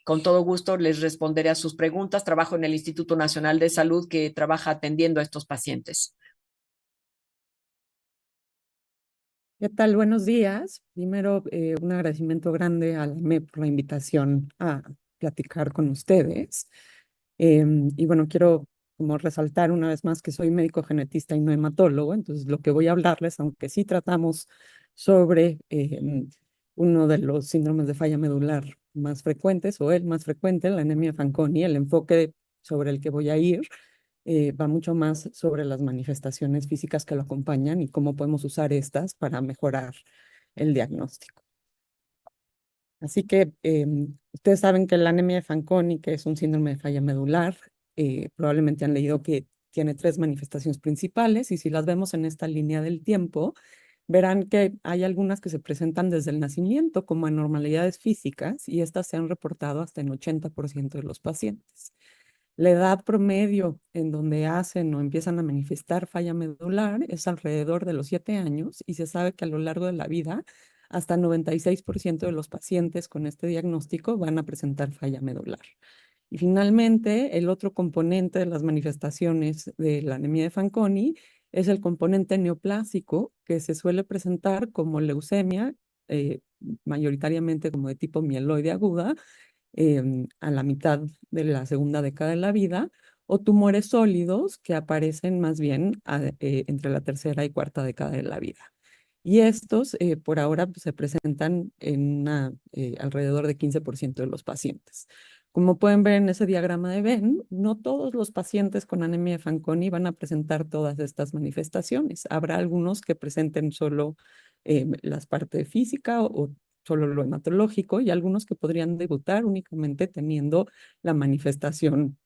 [SPEAKER 3] con todo gusto les responderé a sus preguntas. Trabajo en el Instituto Nacional de Salud que trabaja atendiendo a estos pacientes.
[SPEAKER 4] ¿Qué tal? Buenos días. Primero, un agradecimiento grande a la AME por la invitación a platicar con ustedes. Y bueno, quiero como resaltar una vez más que soy médico genetista y no hematólogo, entonces lo que voy a hablarles, aunque sí tratamos sobre uno de los síndromes de falla medular más frecuentes o el más frecuente, la anemia Fanconi, el enfoque sobre el que voy a ir va mucho más sobre las manifestaciones físicas que lo acompañan y cómo podemos usar estas para mejorar el diagnóstico. Así que ustedes saben que la anemia de Fanconi, que es un síndrome de falla medular, probablemente han leído que tiene 3 manifestaciones principales y si las vemos en esta línea del tiempo, verán que hay algunas que se presentan desde el nacimiento como anormalidades físicas y estas se han reportado hasta en 80% de los pacientes. La edad promedio en donde hacen o empiezan a manifestar falla medular es alrededor de los 7 años y se sabe que a lo largo de la vida hasta 96% de los pacientes con este diagnóstico van a presentar falla medular. Y finalmente, el otro componente de las manifestaciones de la anemia de Fanconi es el componente neoplásico que se suele presentar como leucemia, mayoritariamente como de tipo mieloide aguda, a la mitad de la segunda década de la vida, o tumores sólidos que aparecen más bien entre la tercera y cuarta década de la vida. Y estos por ahora pues, se presentan en alrededor de 15% de los pacientes. Como pueden ver en ese diagrama de Venn, no todos los pacientes con anemia de Fanconi van a presentar todas estas manifestaciones. Habrá algunos que presenten solo las partes física o solo lo hematológico y algunos que podrían debutar únicamente teniendo la manifestación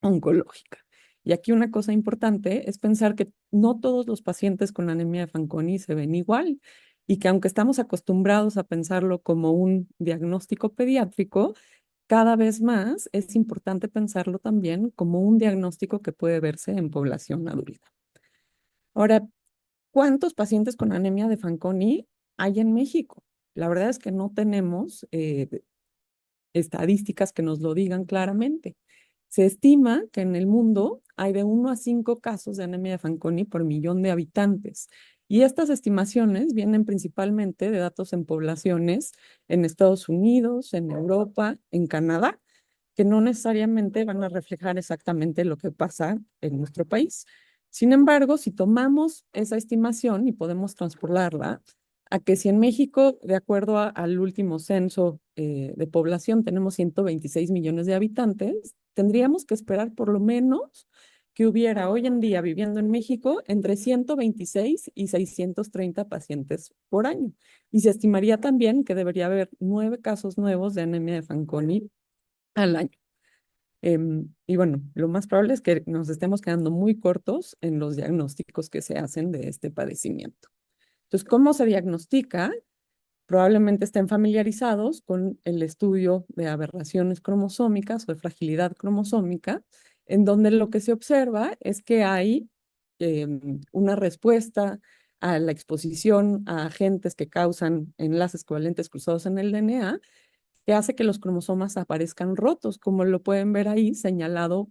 [SPEAKER 4] oncológica. Y aquí una cosa importante es pensar que no todos los pacientes con anemia de Fanconi se ven igual y que aunque estamos acostumbrados a pensarlo como un diagnóstico pediátrico, cada vez más es importante pensarlo también como un diagnóstico que puede verse en población adulta. Ahora, ¿cuántos pacientes con anemia de Fanconi hay en México? La verdad es que no tenemos estadísticas que nos lo digan claramente. Se estima que en el mundo hay de 1 a 5 casos de anemia de Fanconi por millón de habitantes. Y estas estimaciones vienen principalmente de datos en poblaciones en Estados Unidos, en Europa, en Canadá, que no necesariamente van a reflejar exactamente lo que pasa en nuestro país. Sin embargo, si tomamos esa estimación y podemos transpolarla a que si en México, de acuerdo al último censo de población, tenemos 126 millones de habitantes, tendríamos que esperar por lo menos que hubiera hoy en día viviendo en México entre 126 y 630 pacientes por año. Y se estimaría también que debería haber 9 casos nuevos de anemia de Fanconi al año. Y bueno, lo más probable es que nos estemos quedando muy cortos en los diagnósticos que se hacen de este padecimiento. Entonces, ¿cómo se diagnostica? Probablemente estén familiarizados con el estudio de aberraciones cromosómicas o de fragilidad cromosómica, en donde lo que se observa es que hay una respuesta a la exposición a agentes que causan enlaces covalentes cruzados en el DNA, que hace que los cromosomas aparezcan rotos, como lo pueden ver ahí señalado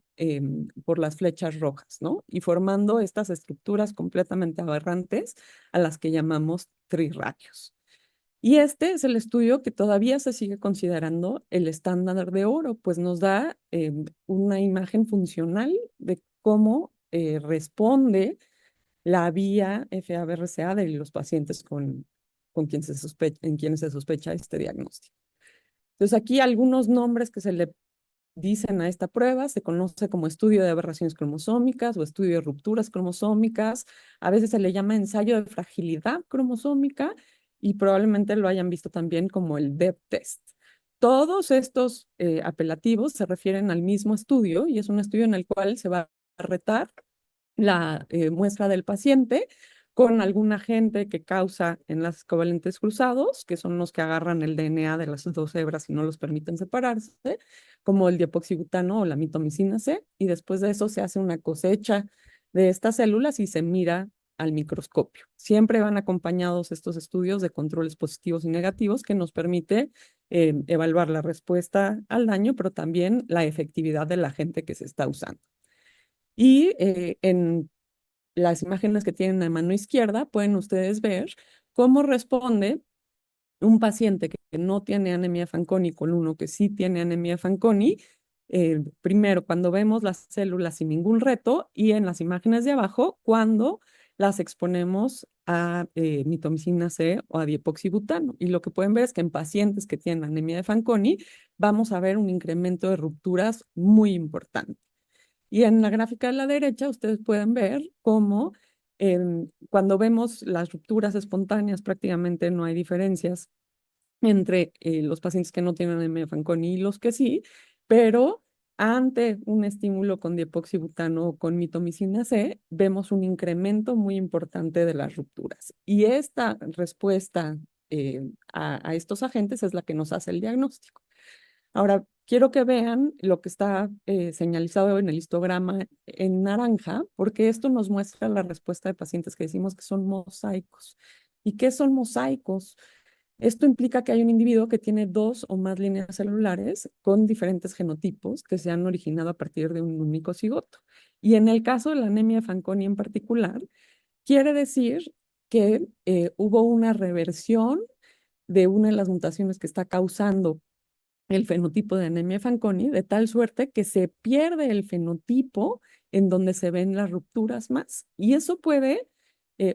[SPEAKER 4] por las flechas rojas, ¿no? Y formando estas estructuras completamente aberrantes a las que llamamos trirradios. Y este es el estudio que todavía se sigue considerando el estándar de oro, pues nos da una imagen funcional de cómo responde la vía FABRCA de los pacientes con en quienes se sospecha este diagnóstico. Entonces aquí algunos nombres que se le dicen a esta prueba, se conoce como estudio de aberraciones cromosómicas o estudio de rupturas cromosómicas, a veces se le llama ensayo de fragilidad cromosómica y probablemente lo hayan visto también como el DEB test. Todos estos apelativos se refieren al mismo estudio y es un estudio en el cual se va a retar la muestra del paciente con algún agente que causa enlaces covalentes cruzados, que son los que agarran el DNA de las dos hebras y no los permiten separarse, como el diopoxibutano o la mitomicina C, y después de eso se hace una cosecha de estas células y se mira al microscopio. Siempre van acompañados estos estudios de controles positivos y negativos que nos permite evaluar la respuesta al daño, pero también la efectividad del agente que se está usando. Y en las imágenes que tienen a mano izquierda, pueden ustedes ver cómo responde un paciente que no tiene anemia Fanconi con uno que sí tiene anemia Fanconi. Primero, cuando vemos las células sin ningún reto y en las imágenes de abajo, cuando las exponemos a mitomicina C o a diepoxibutano. Y lo que pueden ver es que en pacientes que tienen anemia de Fanconi, vamos a ver un incremento de rupturas muy importante. Y en la gráfica de la derecha ustedes pueden ver cómo cuando vemos las rupturas espontáneas prácticamente no hay diferencias entre los pacientes que no tienen anemia de Fanconi y los que sí, pero ante un estímulo con diepoxibutano o con mitomicina C, vemos un incremento muy importante de las rupturas. Y esta respuesta a estos agentes es la que nos hace el diagnóstico. Ahora, quiero que vean lo que está señalizado en el histograma en naranja, porque esto nos muestra la respuesta de pacientes que decimos que son mosaicos. ¿Y qué son mosaicos? Esto implica que hay un individuo que tiene 2 o más líneas celulares con diferentes genotipos que se han originado a partir de un único cigoto. Y en el caso de la anemia de Fanconi en particular, quiere decir que hubo una reversión de una de las mutaciones que está causando el fenotipo de anemia Fanconi, de tal suerte que se pierde el fenotipo en donde se ven las rupturas más. Y eso puede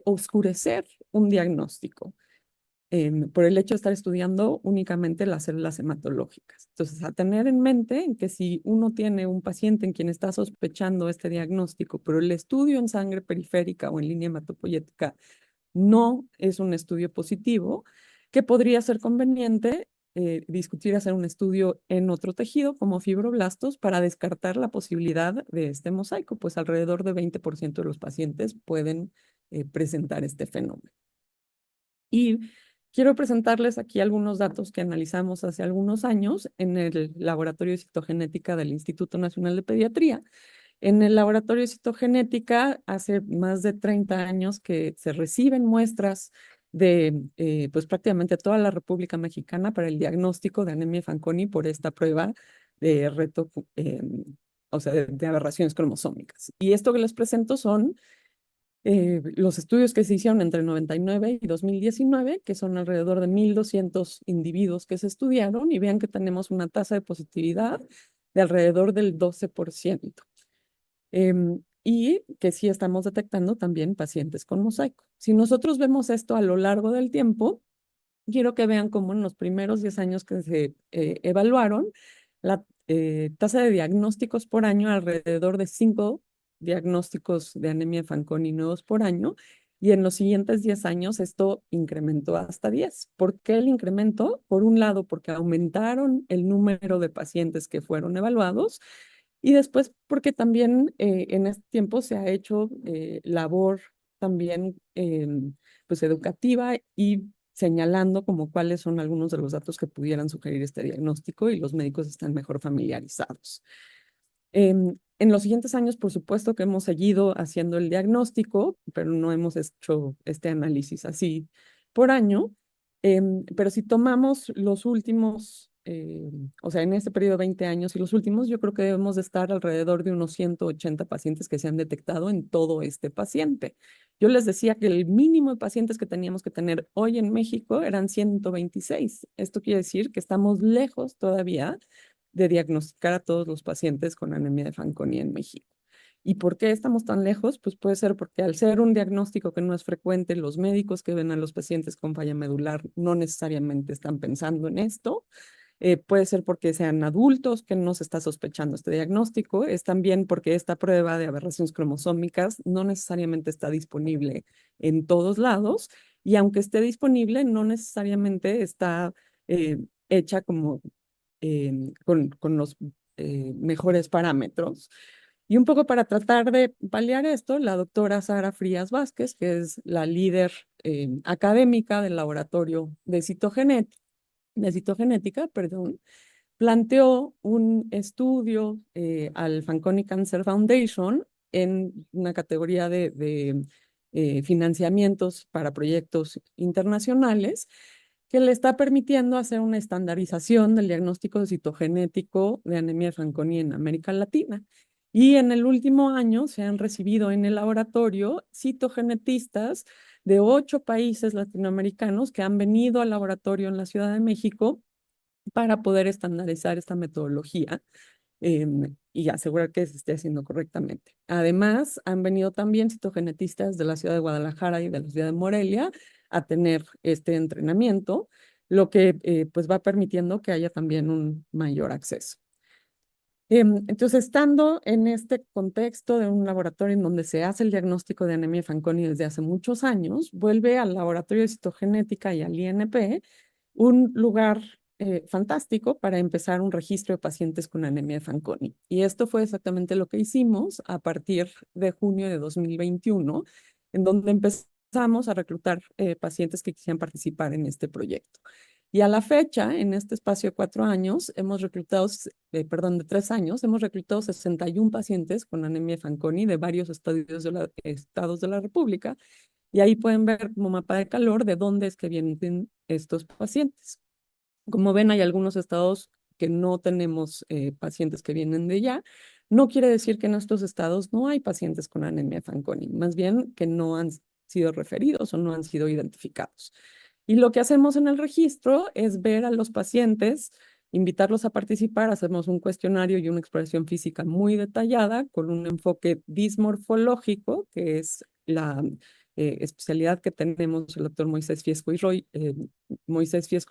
[SPEAKER 4] oscurecer un diagnóstico por el hecho de estar estudiando únicamente las células hematológicas. Entonces, a tener en mente en que si uno tiene un paciente en quien está sospechando este diagnóstico, pero el estudio en sangre periférica o en línea hematopoyética no es un estudio positivo, que podría ser conveniente discutir hacer un estudio en otro tejido como fibroblastos para descartar la posibilidad de este mosaico, pues alrededor de 20% de los pacientes pueden presentar este fenómeno. Y quiero presentarles aquí algunos datos que analizamos hace algunos años en el Laboratorio de Citogenética del Instituto Nacional de Pediatría, En el laboratorio de citogenética, hace más de 30 años que se reciben muestras de pues prácticamente toda la República Mexicana para el diagnóstico de anemia de Fanconi por esta prueba de reto, o sea, de aberraciones cromosómicas. Y esto que les presento son los estudios que se hicieron entre 99 y 2019, que son alrededor de 1,200 individuos que se estudiaron, y vean que tenemos una tasa de positividad de alrededor del 12%. Y que sí estamos detectando también pacientes con mosaico. Si nosotros vemos esto a lo largo del tiempo, quiero que vean cómo en los primeros 10 años que se evaluaron, la tasa de diagnósticos por año, alrededor de 5 diagnósticos de anemia de Fanconi nuevos por año, y en los siguientes 10 años esto incrementó hasta 10. ¿Por qué el incremento? Por un lado, porque aumentaron el número de pacientes que fueron evaluados, y después porque también en este tiempo se ha hecho labor también pues educativa y señalando como cuáles son algunos de los datos que pudieran sugerir este diagnóstico, y los médicos están mejor familiarizados. En los siguientes años, por supuesto que hemos seguido haciendo el diagnóstico, pero no hemos hecho este análisis así por año. Pero si tomamos los últimos, o sea, en este periodo de 20 años y los últimos, yo creo que debemos de estar alrededor de unos 180 pacientes que se han detectado en todo este paciente. Yo les decía que el mínimo de pacientes que teníamos que tener hoy en México eran 126. Esto quiere decir que estamos lejos todavía de diagnosticar a todos los pacientes con anemia de Fanconi en México. ¿Y por qué estamos tan lejos? Pues puede ser porque al ser un diagnóstico que no es frecuente, los médicos que ven a los pacientes con falla medular no necesariamente están pensando en esto. Puede ser porque sean adultos que no se está sospechando este diagnóstico. Es también porque esta prueba de aberraciones cromosómicas no necesariamente está disponible en todos lados, y aunque esté disponible, no necesariamente está hecha como con los mejores parámetros. Y un poco para tratar de paliar esto, la doctora Sara Frías Vázquez, que es la líder académica del laboratorio de citogenética, perdón, planteó un estudio al Fanconi Cancer Foundation en una categoría de financiamientos para proyectos internacionales, que le está permitiendo hacer una estandarización del diagnóstico citogenético de anemia de Fanconi en América Latina. Y en el último año se han recibido en el laboratorio citogenetistas de 8 países latinoamericanos que han venido al laboratorio en la Ciudad de México para poder estandarizar esta metodología y asegurar que se esté haciendo correctamente. Además, han venido también citogenetistas de la ciudad de Guadalajara y de la ciudad de Morelia a tener este entrenamiento, lo que pues va permitiendo que haya también un mayor acceso. Entonces, estando en este contexto de un laboratorio en donde se hace el diagnóstico de anemia de Fanconi desde hace muchos años, vuelve al laboratorio de citogenética y al INP un lugar fantástico para empezar un registro de pacientes con anemia de Fanconi. Y esto fue exactamente lo que hicimos a partir de junio de 2021, en donde empezamos a reclutar pacientes que quisieran participar en este proyecto. Y a la fecha, en este espacio de 4 años, hemos reclutado, perdón, de 3 años, hemos reclutado 61 pacientes con anemia de Fanconi de varios estados de la República. Y ahí pueden ver como mapa de calor de dónde es que vienen estos pacientes. Como ven, hay algunos estados que no tenemos pacientes que vienen de allá. No quiere decir que en estos estados no hay pacientes con anemia de Fanconi, más bien que no han sido referidos o no han sido identificados. Y lo que hacemos en el registro es ver a los pacientes, invitarlos a participar, hacemos un cuestionario y una exploración física muy detallada con un enfoque dismorfológico, que es la especialidad que tenemos el doctor Moisés Fiesco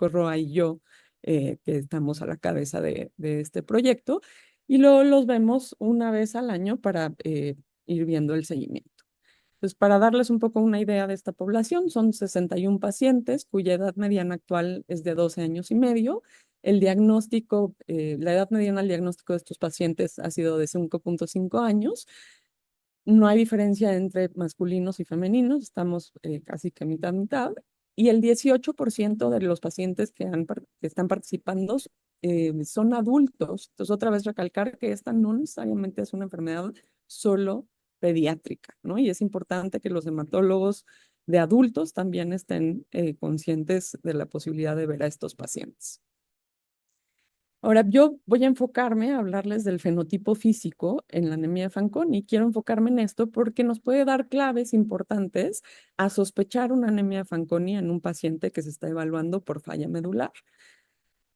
[SPEAKER 4] Roa y yo, que estamos a la cabeza de este proyecto, y luego los vemos una vez al año para ir viendo el seguimiento. Entonces, para darles un poco una idea de esta población, son 61 pacientes cuya edad mediana actual es de 12 años y medio. El diagnóstico, la edad mediana al diagnóstico de estos pacientes ha sido de 5.5 años. No hay diferencia entre masculinos y femeninos, estamos casi que mitad. Y el 18% de los pacientes que están participando son adultos. Entonces, otra vez recalcar que esta no necesariamente es una enfermedad solo pediátrica, ¿no? Y es importante que los hematólogos de adultos también estén conscientes de la posibilidad de ver a estos pacientes. Ahora, yo voy a enfocarme a hablarles del fenotipo físico en la anemia de Fanconi. Quiero enfocarme en esto porque nos puede dar claves importantes a sospechar una anemia de Fanconi en un paciente que se está evaluando por falla medular.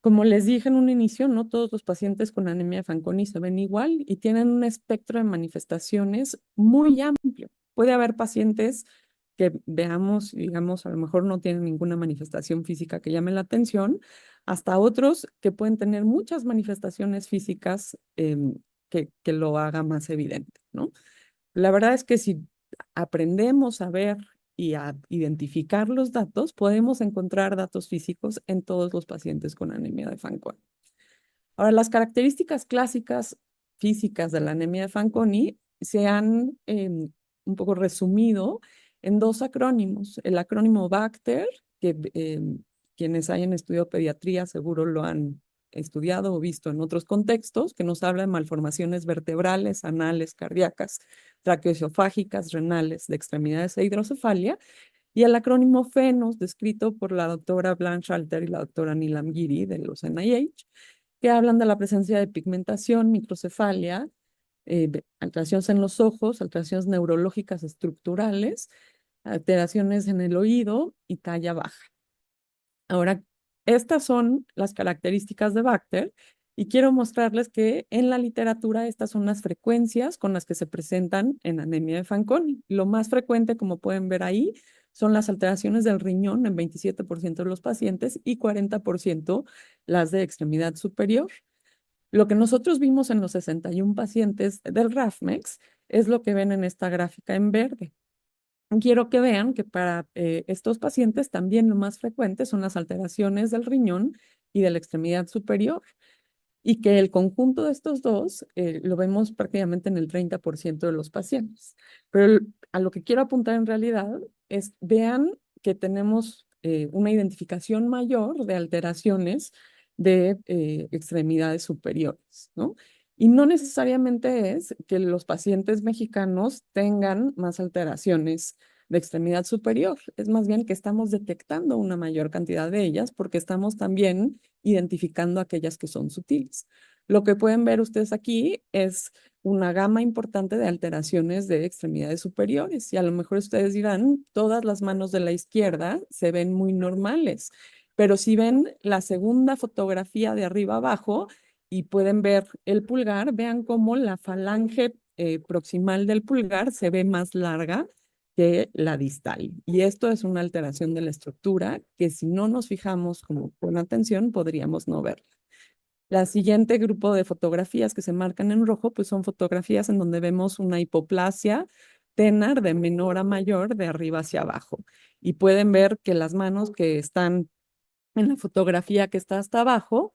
[SPEAKER 4] Como les dije en un inicio, no todos los pacientes con anemia de Fanconi se ven igual y tienen un espectro de manifestaciones muy amplio. Puede haber pacientes que veamos, digamos, a lo mejor no tienen ninguna manifestación física que llame la atención, hasta otros que pueden tener muchas manifestaciones físicas que lo haga más evidente, ¿no? La verdad es que si aprendemos a ver y a identificar los datos, podemos encontrar datos físicos en todos los pacientes con anemia de Fanconi. Ahora, las características clásicas físicas de la anemia de Fanconi se han un poco resumido en dos acrónimos. El acrónimo Bacter, que quienes hayan estudiado pediatría seguro lo han estudiado o visto en otros contextos, que nos habla de malformaciones vertebrales, anales, cardíacas, traqueoesofágicas, renales, de extremidades e hidrocefalia, y el acrónimo FENOS, descrito por la doctora Blanche Alter y la doctora Nilam Giri de los NIH, que hablan de la presencia de pigmentación, microcefalia, alteraciones en los ojos, alteraciones neurológicas estructurales, alteraciones en el oído y talla baja. Ahora, estas son las características de Bacter y quiero mostrarles que en la literatura estas son las frecuencias con las que se presentan en anemia de Fanconi. Lo más frecuente, como pueden ver ahí, son las alteraciones del riñón en 27% de los pacientes y 40% las de extremidad superior. Lo que nosotros vimos en los 61 pacientes del RAFMEX es lo que ven en esta gráfica en verde. Quiero que vean que para estos pacientes también lo más frecuente son las alteraciones del riñón y de la extremidad superior, y que el conjunto de estos dos lo vemos prácticamente en el 30% de los pacientes. Pero a lo que quiero apuntar en realidad es, vean que tenemos una identificación mayor de alteraciones de extremidades superiores, ¿no? Y no necesariamente es que los pacientes mexicanos tengan más alteraciones de extremidad superior, es más bien que estamos detectando una mayor cantidad de ellas porque estamos también identificando aquellas que son sutiles. Lo que pueden ver ustedes aquí es una gama importante de alteraciones de extremidades superiores y a lo mejor ustedes dirán, todas las manos de la izquierda se ven muy normales, pero si ven la segunda fotografía de arriba abajo y pueden ver el pulgar, vean cómo la falange proximal del pulgar se ve más larga que la distal. Y esto es una alteración de la estructura que si no nos fijamos con atención podríamos no verla. La siguiente grupo de fotografías que se marcan en rojo pues son fotografías en donde vemos una hipoplasia tenar de menor a mayor de arriba hacia abajo. Y pueden ver que las manos que están en la fotografía que está hasta abajo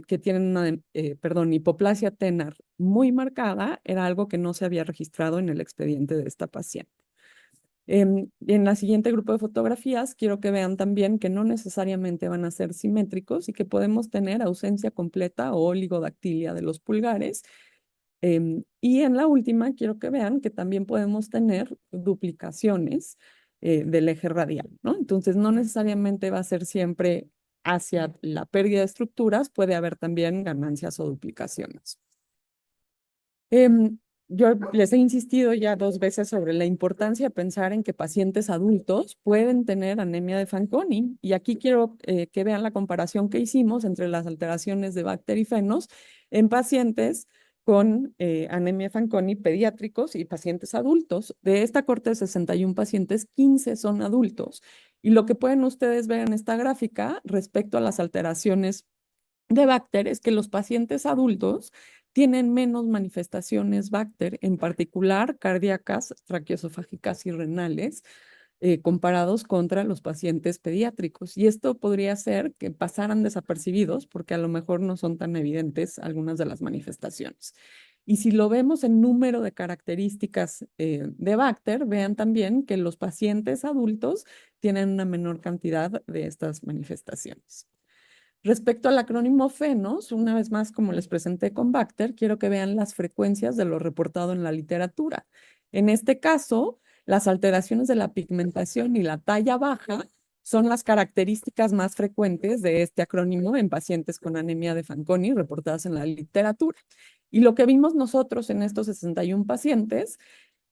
[SPEAKER 4] que tienen una, hipoplasia tenar muy marcada, era algo que no se había registrado en el expediente de esta paciente. En la siguiente grupo de fotografías, quiero que vean también que no necesariamente van a ser simétricos y que podemos tener ausencia completa o oligodactilia de los pulgares. Y en la última, quiero que vean que también podemos tener duplicaciones del eje radial, ¿no? Entonces, no necesariamente va a ser siempre hacia la pérdida de estructuras, puede haber también ganancias o duplicaciones. Yo les he insistido ya 2 veces sobre la importancia de pensar en que pacientes adultos pueden tener anemia de Fanconi. Y aquí quiero que vean la comparación que hicimos entre las alteraciones de Bacter y FENOS en pacientes con anemia de Fanconi pediátricos y pacientes adultos. De esta corte de 61 pacientes, 15 son adultos. Y lo que pueden ustedes ver en esta gráfica respecto a las alteraciones de Bacter es que los pacientes adultos tienen menos manifestaciones Bacter, en particular cardíacas, traqueoesofágicas y renales, comparados contra los pacientes pediátricos. Y esto podría ser que pasaran desapercibidos porque a lo mejor no son tan evidentes algunas de las manifestaciones. Y si lo vemos en número de características de Bacter, vean también que los pacientes adultos tienen una menor cantidad de estas manifestaciones. Respecto al acrónimo FENOS, una vez más, como les presenté con Bacter, quiero que vean las frecuencias de lo reportado en la literatura. En este caso, las alteraciones de la pigmentación y la talla baja son las características más frecuentes de este acrónimo en pacientes con anemia de Fanconi reportadas en la literatura. Y lo que vimos nosotros en estos 61 pacientes,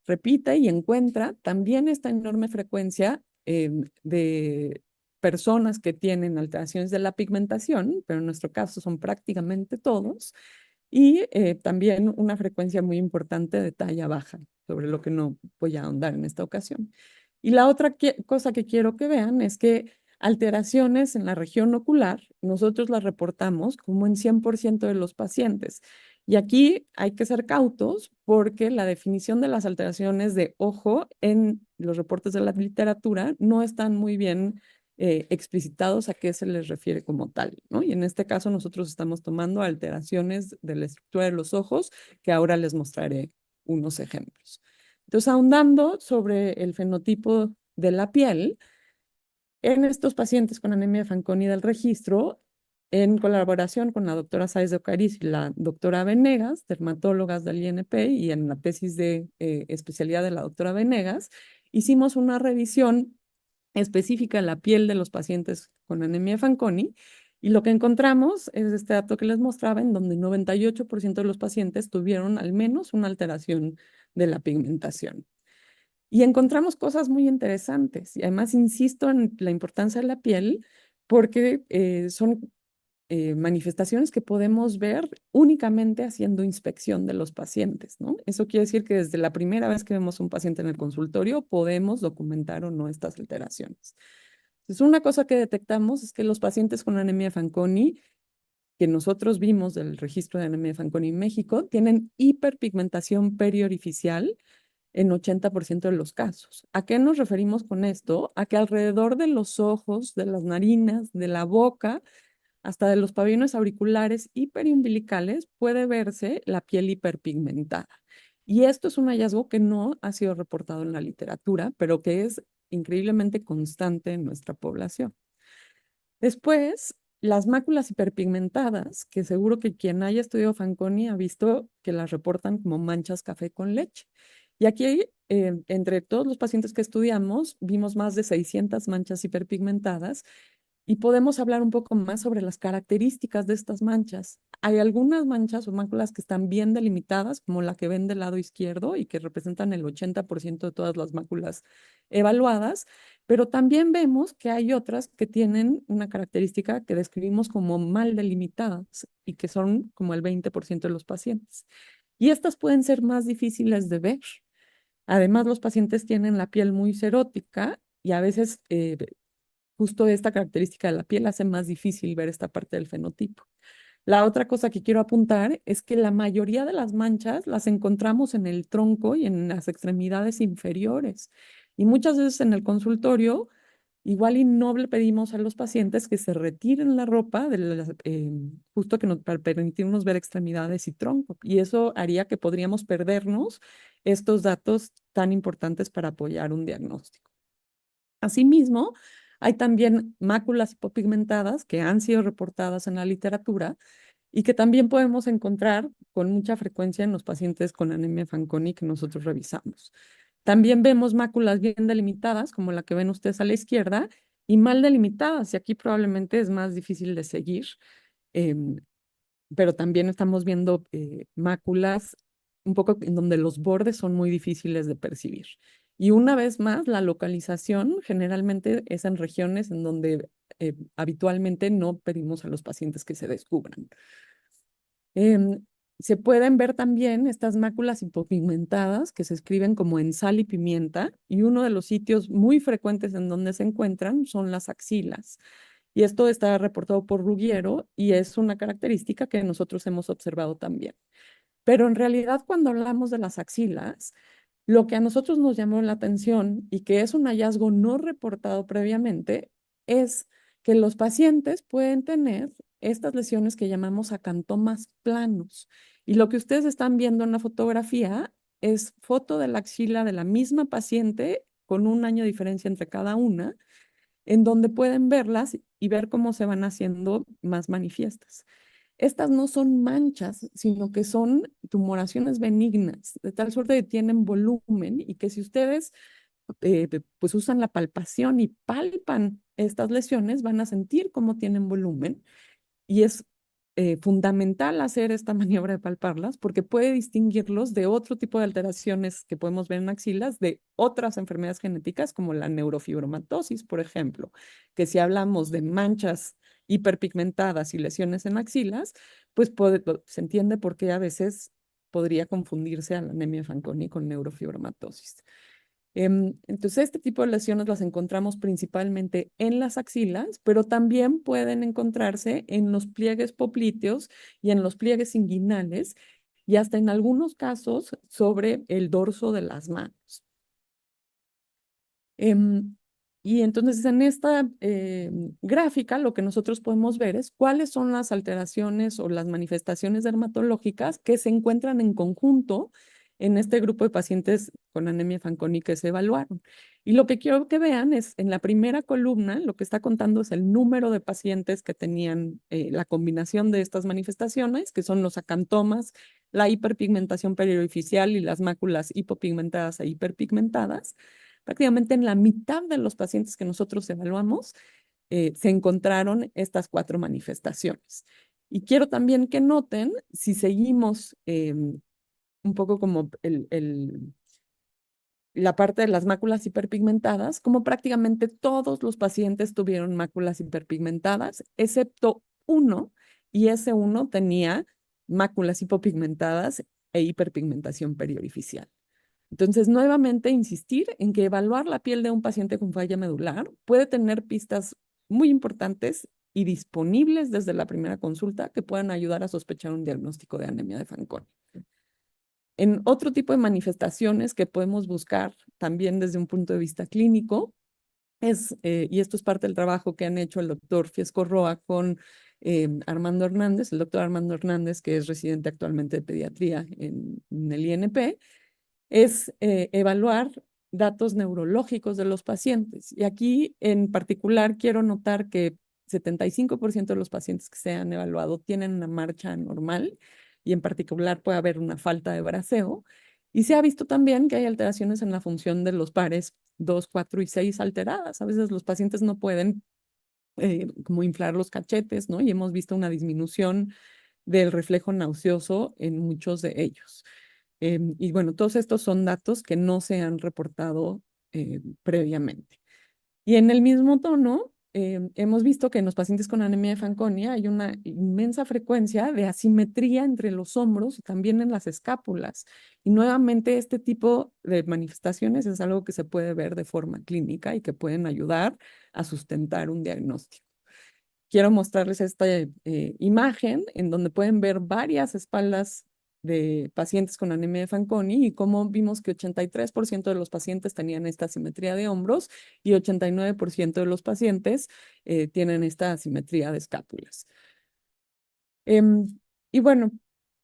[SPEAKER 4] repite y encuentra también esta enorme frecuencia de personas que tienen alteraciones de la pigmentación, pero en nuestro caso son prácticamente todos, y también una frecuencia muy importante de talla baja, sobre lo que no voy a ahondar en esta ocasión. Y la otra cosa que quiero que vean es que alteraciones en la región ocular, nosotros las reportamos como en 100% de los pacientes. Y aquí hay que ser cautos porque la definición de las alteraciones de ojo en los reportes de la literatura no están muy bien explicitados a qué se les refiere como tal, ¿no? Y en este caso nosotros estamos tomando alteraciones de la estructura de los ojos, que ahora les mostraré unos ejemplos. Entonces, ahondando sobre el fenotipo de la piel, en estos pacientes con anemia de Fanconi del registro, en colaboración con la doctora Sáez de Ocariz y la doctora Venegas, dermatólogas del INP, y en la tesis de especialidad de la doctora Venegas, hicimos una revisión específica de la piel de los pacientes con anemia de Fanconi, y lo que encontramos es este dato que les mostraba, en donde 98% de los pacientes tuvieron al menos una alteración de la pigmentación. Y encontramos cosas muy interesantes. Y además insisto en la importancia de la piel porque son manifestaciones que podemos ver únicamente haciendo inspección de los pacientes, ¿no? Eso quiere decir que desde la primera vez que vemos a un paciente en el consultorio podemos documentar o no estas alteraciones. Entonces, una cosa que detectamos es que los pacientes con anemia de Fanconi que nosotros vimos del registro de anemia de Fanconi en México tienen hiperpigmentación periorificial en 80% de los casos. ¿A qué nos referimos con esto? A que alrededor de los ojos, de las narinas, de la boca, hasta de los pabellones auriculares y periumbilicales puede verse la piel hiperpigmentada. Y esto es un hallazgo que no ha sido reportado en la literatura, pero que es increíblemente constante en nuestra población. Después, las máculas hiperpigmentadas, que seguro que quien haya estudiado Fanconi ha visto que las reportan como manchas café con leche. Y aquí, entre todos los pacientes que estudiamos, vimos más de 600 manchas hiperpigmentadas y podemos hablar un poco más sobre las características de estas manchas. Hay algunas manchas o máculas que están bien delimitadas, como la que ven del lado izquierdo y que representan el 80% de todas las máculas evaluadas, pero también vemos que hay otras que tienen una característica que describimos como mal delimitadas y que son como el 20% de los pacientes. Y estas pueden ser más difíciles de ver. Además, los pacientes tienen la piel muy serótica y a veces justo esta característica de la piel hace más difícil ver esta parte del fenotipo. La otra cosa que quiero apuntar es que la mayoría de las manchas las encontramos en el tronco y en las extremidades inferiores. Y muchas veces en el consultorio, igual y no le pedimos a los pacientes que se retiren la ropa justo para permitirnos ver extremidades y tronco. Y eso haría que podríamos perdernos estos datos tan importantes para apoyar un diagnóstico. Asimismo, hay también máculas hipopigmentadas que han sido reportadas en la literatura y que también podemos encontrar con mucha frecuencia en los pacientes con anemia Fanconi que nosotros revisamos. También vemos máculas bien delimitadas, como la que ven ustedes a la izquierda, y mal delimitadas, y aquí probablemente es más difícil de seguir, pero también estamos viendo máculas un poco en donde los bordes son muy difíciles de percibir. Y una vez más, la localización generalmente es en regiones en donde habitualmente no pedimos a los pacientes que se descubran. Se pueden ver también estas máculas hipopigmentadas que se escriben como en sal y pimienta, y uno de los sitios muy frecuentes en donde se encuentran son las axilas. Y esto está reportado por Ruggiero y es una característica que nosotros hemos observado también. Pero en realidad, cuando hablamos de las axilas, lo que a nosotros nos llamó la atención y que es un hallazgo no reportado previamente es que los pacientes pueden tener estas lesiones que llamamos acantomas planos. Y lo que ustedes están viendo en la fotografía es foto de la axila de la misma paciente con un año de diferencia entre cada una. en donde pueden verlas y ver cómo se van haciendo más manifiestas. Estas no son manchas, sino que son tumoraciones benignas, de tal suerte que tienen volumen y que si ustedes pues usan la palpación y palpan estas lesiones, van a sentir cómo tienen volumen y es fundamental hacer esta maniobra de palparlas porque puede distinguirlos de otro tipo de alteraciones que podemos ver en axilas de otras enfermedades genéticas como la neurofibromatosis, por ejemplo, que si hablamos de manchas hiperpigmentadas y lesiones en axilas, pues se entiende por qué a veces podría confundirse a la anemia de Fanconi con neurofibromatosis. Entonces, este tipo de lesiones las encontramos principalmente en las axilas, pero también pueden encontrarse en los pliegues poplíteos y en los pliegues inguinales y hasta en algunos casos sobre el dorso de las manos. Y entonces en esta gráfica lo que nosotros podemos ver es cuáles son las alteraciones o las manifestaciones dermatológicas que se encuentran en conjunto en este grupo de pacientes con anemia Fanconi que se evaluaron. Y lo que quiero que vean es en la primera columna, lo que está contando es el número de pacientes que tenían la combinación de estas manifestaciones, que son los acantomas, la hiperpigmentación periorificial y las máculas hipopigmentadas e hiperpigmentadas. Prácticamente en la mitad de los pacientes que nosotros evaluamos se encontraron estas 4 manifestaciones. Y quiero también que noten, si seguimos un poco como la parte de las máculas hiperpigmentadas, como prácticamente todos los pacientes tuvieron máculas hiperpigmentadas, excepto uno, y ese uno tenía máculas hipopigmentadas e hiperpigmentación periorificial. Entonces, nuevamente insistir en que evaluar la piel de un paciente con falla medular puede tener pistas muy importantes y disponibles desde la primera consulta que puedan ayudar a sospechar un diagnóstico de anemia de Fanconi. En otro tipo de manifestaciones que podemos buscar también desde un punto de vista clínico, y esto es parte del trabajo que han hecho el doctor Fiesco Roa con Armando Hernández, el doctor Armando Hernández, que es residente actualmente de pediatría en el INP, es evaluar datos neurológicos de los pacientes. Y aquí en particular quiero notar que 75% de los pacientes que se han evaluado tienen una marcha normal y en particular puede haber una falta de braceo. Y se ha visto también que hay alteraciones en la función de los pares 2, 4 y 6 alteradas. A veces los pacientes no pueden como inflar los cachetes, ¿no? Y hemos visto una disminución del reflejo nauseoso en muchos de ellos. Y bueno, todos estos son datos que no se han reportado previamente. Y en el mismo tono, hemos visto que en los pacientes con anemia de Fanconi hay una inmensa frecuencia de asimetría entre los hombros y también en las escápulas. Y nuevamente este tipo de manifestaciones es algo que se puede ver de forma clínica y que pueden ayudar a sustentar un diagnóstico. Quiero mostrarles esta imagen en donde pueden ver varias espaldas de pacientes con anemia de Fanconi y cómo vimos que 83% de los pacientes tenían esta asimetría de hombros y 89% de los pacientes tienen esta asimetría de escápulas. Y bueno,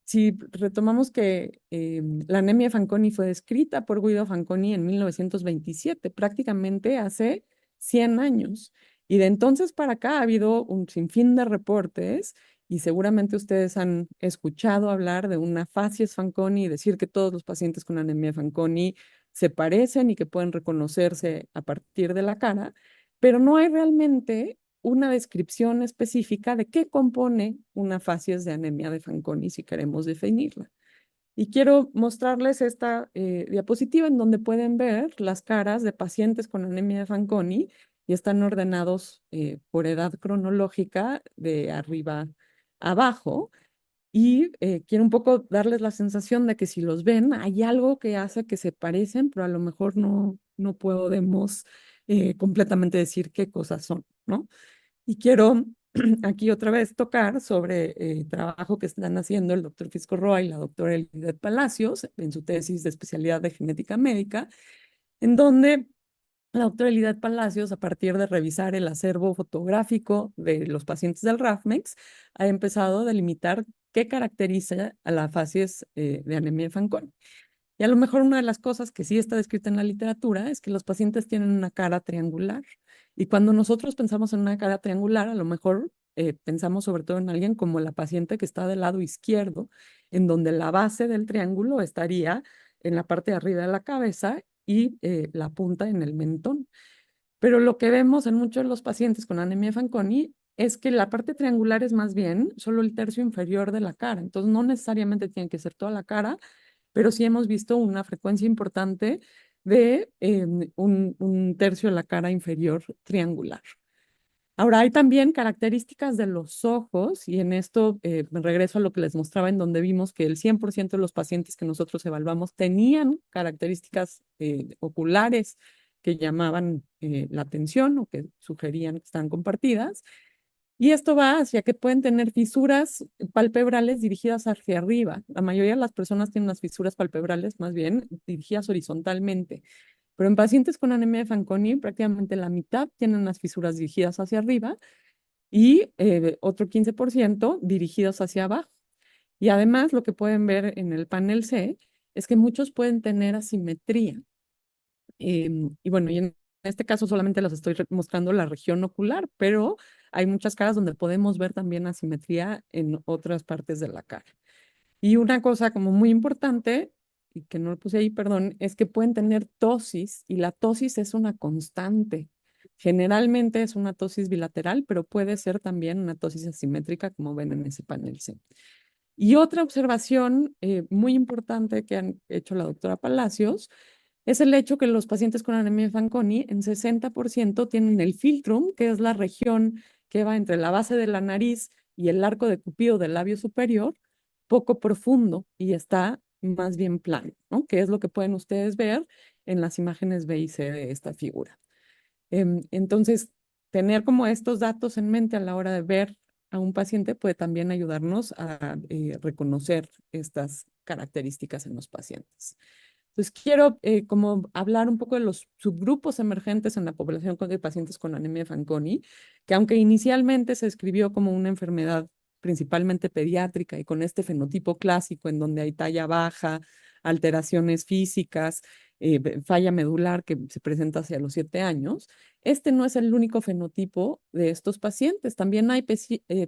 [SPEAKER 4] si retomamos que la anemia de Fanconi fue descrita por Guido Fanconi en 1927, prácticamente hace 100 años. Y de entonces para acá ha habido un sinfín de reportes y seguramente ustedes han escuchado hablar de una facies Fanconi y decir que todos los pacientes con anemia de Fanconi se parecen y que pueden reconocerse a partir de la cara, pero no hay realmente una descripción específica de qué compone una facies de anemia de Fanconi si queremos definirla. Y quiero mostrarles esta diapositiva en donde pueden ver las caras de pacientes con anemia de Fanconi y están ordenados por edad cronológica de arriba a abajo. Y quiero un poco darles la sensación de que si los ven, hay algo que hace que se parecen, pero a lo mejor no podemos completamente decir qué cosas son, ¿no? Y quiero aquí otra vez tocar sobre el trabajo que están haciendo el doctor Fisco Roa y la doctora Elidet Palacios en su tesis de especialidad de genética médica, en donde la doctora Elidet Palacios, a partir de revisar el acervo fotográfico de los pacientes del RAFMEX, ha empezado a delimitar qué caracteriza a la facies de anemia de Fanconi. Y a lo mejor una de las cosas que sí está descrita en la literatura es que los pacientes tienen una cara triangular. Y cuando nosotros pensamos en una cara triangular, a lo mejor pensamos sobre todo en alguien como la paciente que está del lado izquierdo, en donde la base del triángulo estaría en la parte de arriba de la cabeza y la punta en el mentón. Pero lo que vemos en muchos de los pacientes con anemia de Fanconi es que la parte triangular es más bien solo el tercio inferior de la cara. Entonces, no necesariamente tiene que ser toda la cara, pero sí hemos visto una frecuencia importante de un tercio de la cara inferior triangular. Ahora, hay también características de los ojos, y en esto me regreso a lo que les mostraba, en donde vimos que el 100% de los pacientes que nosotros evaluamos tenían características oculares que llamaban la atención o que sugerían que estaban compartidas. Y esto va hacia que pueden tener fisuras palpebrales dirigidas hacia arriba. La mayoría de las personas tienen las fisuras palpebrales más bien dirigidas horizontalmente. Pero en pacientes con anemia de Fanconi, prácticamente la mitad tienen las fisuras dirigidas hacia arriba y otro 15% dirigidos hacia abajo. Y además, lo que pueden ver en el panel C es que muchos pueden tener asimetría. Y bueno, y en este caso solamente les estoy mostrando la región ocular, pero hay muchas caras donde podemos ver también asimetría en otras partes de la cara. Y una cosa como muy importante, y que no lo puse ahí, perdón, es que pueden tener tosis y la tosis es una constante. Generalmente es una tosis bilateral, pero puede ser también una tosis asimétrica, como ven en ese panel C. Y otra observación muy importante que han hecho la doctora Palacios es el hecho que los pacientes con anemia de Fanconi en 60% tienen el filtrum, que es la región que va entre la base de la nariz y el arco de Cupido del labio superior, poco profundo y está más bien plano, ¿no? Que es lo que pueden ustedes ver en las imágenes B y C de esta figura. Entonces, tener como estos datos en mente a la hora de ver a un paciente puede también ayudarnos a reconocer estas características en los pacientes. Entonces, quiero como hablar un poco de los subgrupos emergentes en la población de pacientes con anemia de Fanconi, que aunque inicialmente se describió como una enfermedad principalmente pediátrica y con este fenotipo clásico en donde hay talla baja, alteraciones físicas, falla medular que se presenta hacia los 7 años, este no es el único fenotipo de estos pacientes. También hay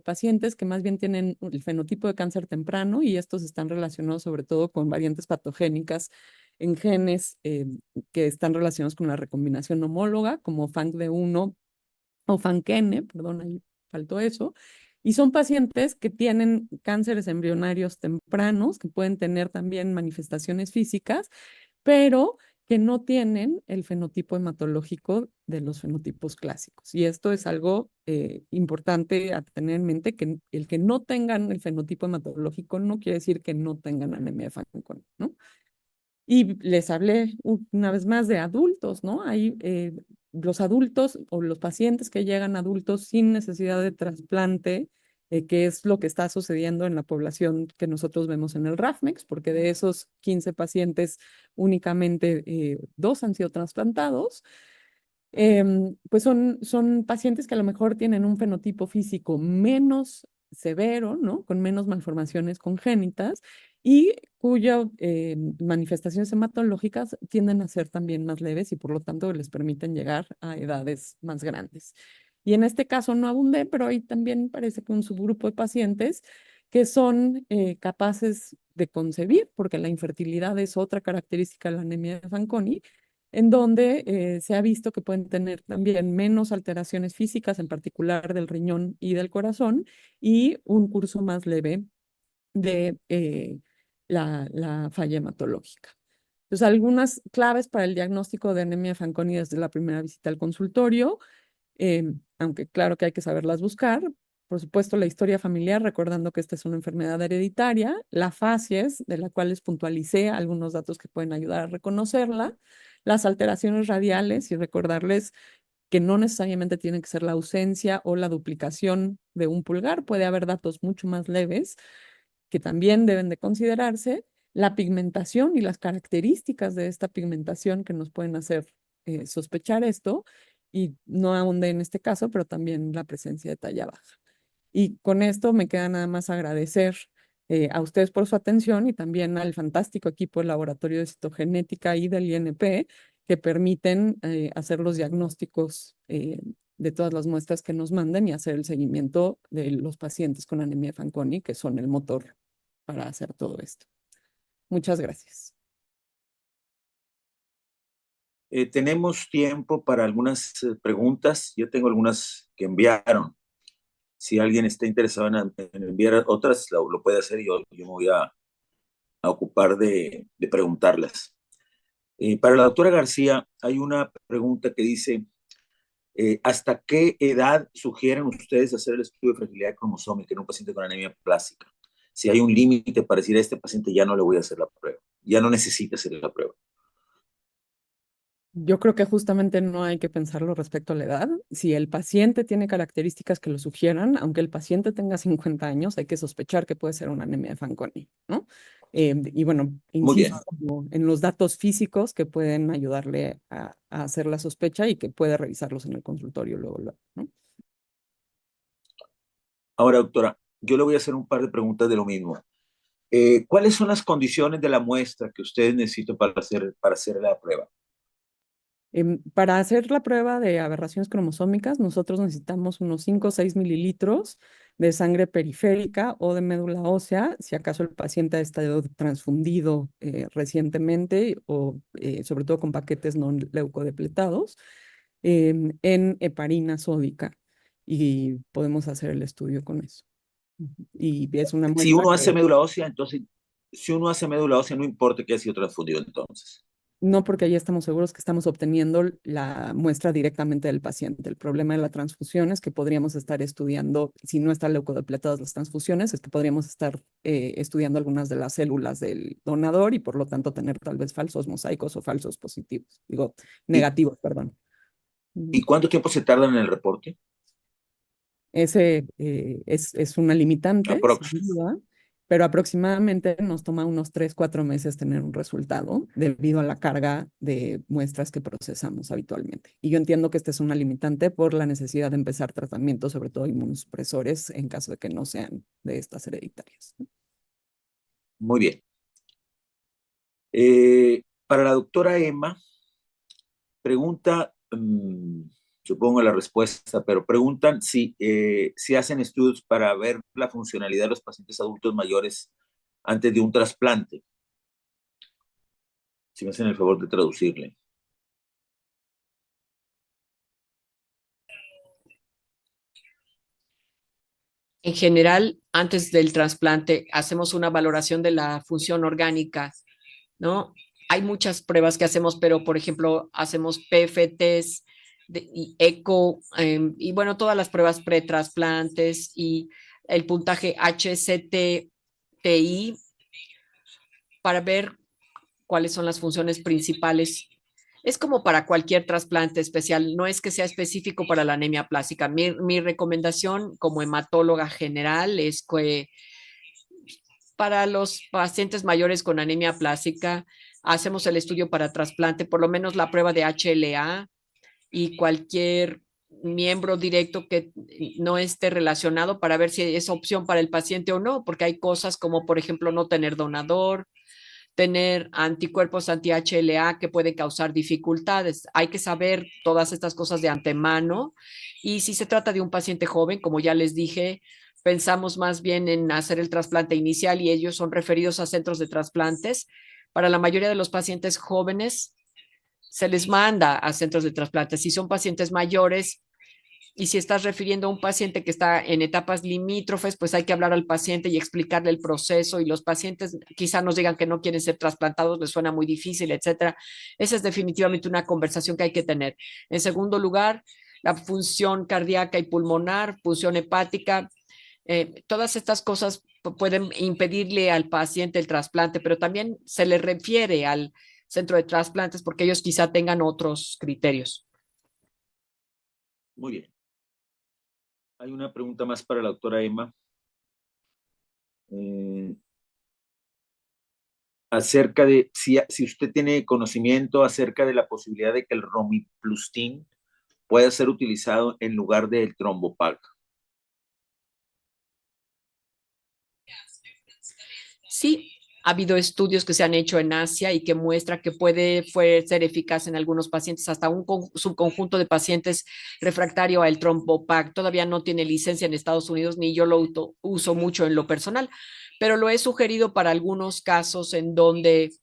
[SPEAKER 4] pacientes que más bien tienen el fenotipo de cáncer temprano y estos están relacionados sobre todo con variantes patogénicas en genes que están relacionados con la recombinación homóloga, como FANCD1 o FANCN, perdón, ahí faltó eso. Y son pacientes que tienen cánceres embrionarios tempranos, que pueden tener también manifestaciones físicas, pero que no tienen el fenotipo hematológico de los fenotipos clásicos. Y esto es algo importante a tener en mente, que el que no tengan el fenotipo hematológico no quiere decir que no tengan anemia de Fanconi, ¿no? Y les hablé una vez más de adultos, ¿no? Hay los adultos o los pacientes que llegan adultos sin necesidad de trasplante, que es lo que está sucediendo en la población que nosotros vemos en el RAFMEX, porque de esos 15 pacientes, únicamente 2 han sido trasplantados. Pues son pacientes que a lo mejor tienen un fenotipo físico menos severo, ¿no? Con menos malformaciones congénitas y cuyas manifestaciones hematológicas tienden a ser también más leves y por lo tanto les permiten llegar a edades más grandes. Y en este caso no abundé, pero hay también parece que un subgrupo de pacientes que son capaces de concebir, porque la infertilidad es otra característica de la anemia de Fanconi, en donde se ha visto que pueden tener también menos alteraciones físicas, en particular del riñón y del corazón, y un curso más leve de la falla hematológica. Entonces, algunas claves para el diagnóstico de anemia de Fanconi desde la primera visita al consultorio, aunque claro que hay que saberlas buscar. Por supuesto, la historia familiar, recordando que esta es una enfermedad hereditaria, la facies, de la cual les puntualicé algunos datos que pueden ayudar a reconocerla, las alteraciones radiales y recordarles que no necesariamente tiene que ser la ausencia o la duplicación de un pulgar, puede haber datos mucho más leves que también deben de considerarse, la pigmentación y las características de esta pigmentación que nos pueden hacer sospechar esto, y no ahondé en este caso, pero también la presencia de talla baja. Y con esto me queda nada más agradecer a ustedes por su atención y también al fantástico equipo del Laboratorio de Citogenética y del INP que permiten hacer los diagnósticos de todas las muestras que nos mandan y hacer el seguimiento de los pacientes con anemia de Fanconi, que son el motor para hacer todo esto. Muchas gracias.
[SPEAKER 2] Tenemos tiempo para algunas preguntas. Yo tengo algunas que enviaron. Si alguien está interesado en enviar otras, lo puede hacer y yo me voy a ocupar de preguntarlas. Para la doctora García, hay una pregunta que dice, ¿hasta qué edad sugieren ustedes hacer el estudio de fragilidad cromosómica en un paciente con anemia plástica? Si hay un límite para decir a este paciente ya no le voy a hacer la prueba, ya no necesita hacer la prueba.
[SPEAKER 4] Yo creo que justamente no hay que pensarlo respecto a la edad. Si el paciente tiene características que lo sugieran, aunque el paciente tenga 50 años, hay que sospechar que puede ser una anemia de Fanconi, ¿no? Y bueno,
[SPEAKER 2] Muy bien.
[SPEAKER 4] insisto como en los datos físicos que pueden ayudarle a hacer la sospecha y que puede revisarlos en el consultorio luego, ¿no?
[SPEAKER 2] Ahora, doctora, yo le voy a hacer un par de preguntas de lo mismo. ¿Cuáles son las condiciones de la muestra que ustedes necesitan para hacer la prueba?
[SPEAKER 4] Para hacer la prueba de aberraciones cromosómicas, nosotros necesitamos unos 5 o 6 mililitros de sangre periférica o de médula ósea, si acaso el paciente ha estado transfundido recientemente o sobre todo con paquetes no leucodepletados, en heparina sódica y podemos hacer el estudio con eso. Y es una
[SPEAKER 2] Si
[SPEAKER 4] muestra
[SPEAKER 2] uno hace
[SPEAKER 4] que
[SPEAKER 2] médula ósea, entonces, si uno hace médula ósea, no importa que haya sido transfundido entonces.
[SPEAKER 4] no, porque ahí estamos seguros que estamos obteniendo la muestra directamente del paciente. El problema de la transfusión es que podríamos estar estudiando, si no están leucodepletadas las transfusiones, es que podríamos estar estudiando algunas de las células del donador y por lo tanto tener tal vez falsos mosaicos o falsos positivos, digo,
[SPEAKER 2] ¿Y,
[SPEAKER 4] negativos, perdón.
[SPEAKER 2] y cuánto tiempo se tardan en el reporte?
[SPEAKER 4] Ese es una limitante,
[SPEAKER 2] Aprox.
[SPEAKER 4] sin duda, pero aproximadamente nos toma unos 3, 4 meses tener un resultado debido a la carga de muestras que procesamos habitualmente. Y yo entiendo que esta es una limitante por la necesidad de empezar tratamientos, sobre todo inmunosupresores, en caso de que no sean de estas hereditarias.
[SPEAKER 2] Muy bien. Para la doctora Emma, pregunta, supongo la respuesta, pero preguntan si hacen estudios para ver la funcionalidad de los pacientes adultos mayores antes de un trasplante. Si me hacen el favor de traducirle.
[SPEAKER 3] En general, antes del trasplante, hacemos una valoración de la función orgánica, ¿no? Hay muchas pruebas que hacemos, pero por ejemplo, hacemos PFTs y eco, y bueno, todas las pruebas pretrasplantes y el puntaje HCT-TI para ver cuáles son las funciones principales. Es como para cualquier trasplante especial, no es que sea específico para la anemia plástica. Mi recomendación como hematóloga general es que para los pacientes mayores con anemia plástica hacemos el estudio para trasplante, por lo menos la prueba de HLA y cualquier miembro directo que no esté relacionado para ver si es opción para el paciente o no, porque hay cosas como, por ejemplo, no tener donador, tener anticuerpos anti-HLA que pueden causar dificultades. Hay que saber todas estas cosas de antemano y si se trata de un paciente joven, como ya les dije, pensamos más bien en hacer el trasplante inicial y ellos son referidos a centros de trasplantes. Para la mayoría de los pacientes jóvenes se les manda a centros de trasplantes. Si son pacientes mayores, y si estás refiriendo a un paciente que está en etapas limítrofes, pues hay que hablar al paciente y explicarle el proceso y los pacientes quizá nos digan que no quieren ser trasplantados, les suena muy difícil, etcétera. Esa es definitivamente una conversación que hay que tener. En segundo lugar, la función cardíaca y pulmonar, función hepática, todas estas cosas pueden impedirle al paciente el trasplante, pero también se le refiere al centro de trasplantes porque ellos quizá tengan otros criterios.
[SPEAKER 2] Muy bien. Hay una pregunta más para la doctora Emma. Acerca de si usted tiene conocimiento acerca de la posibilidad de que el romiplustin pueda ser utilizado en lugar del trombopag.
[SPEAKER 3] Sí, ha habido estudios que se han hecho en Asia y que muestra que puede ser eficaz en algunos pacientes, hasta un subconjunto de pacientes refractario al trombopag. Todavía no tiene licencia en Estados Unidos, ni yo lo uso mucho en lo personal, pero lo he sugerido para algunos casos en donde,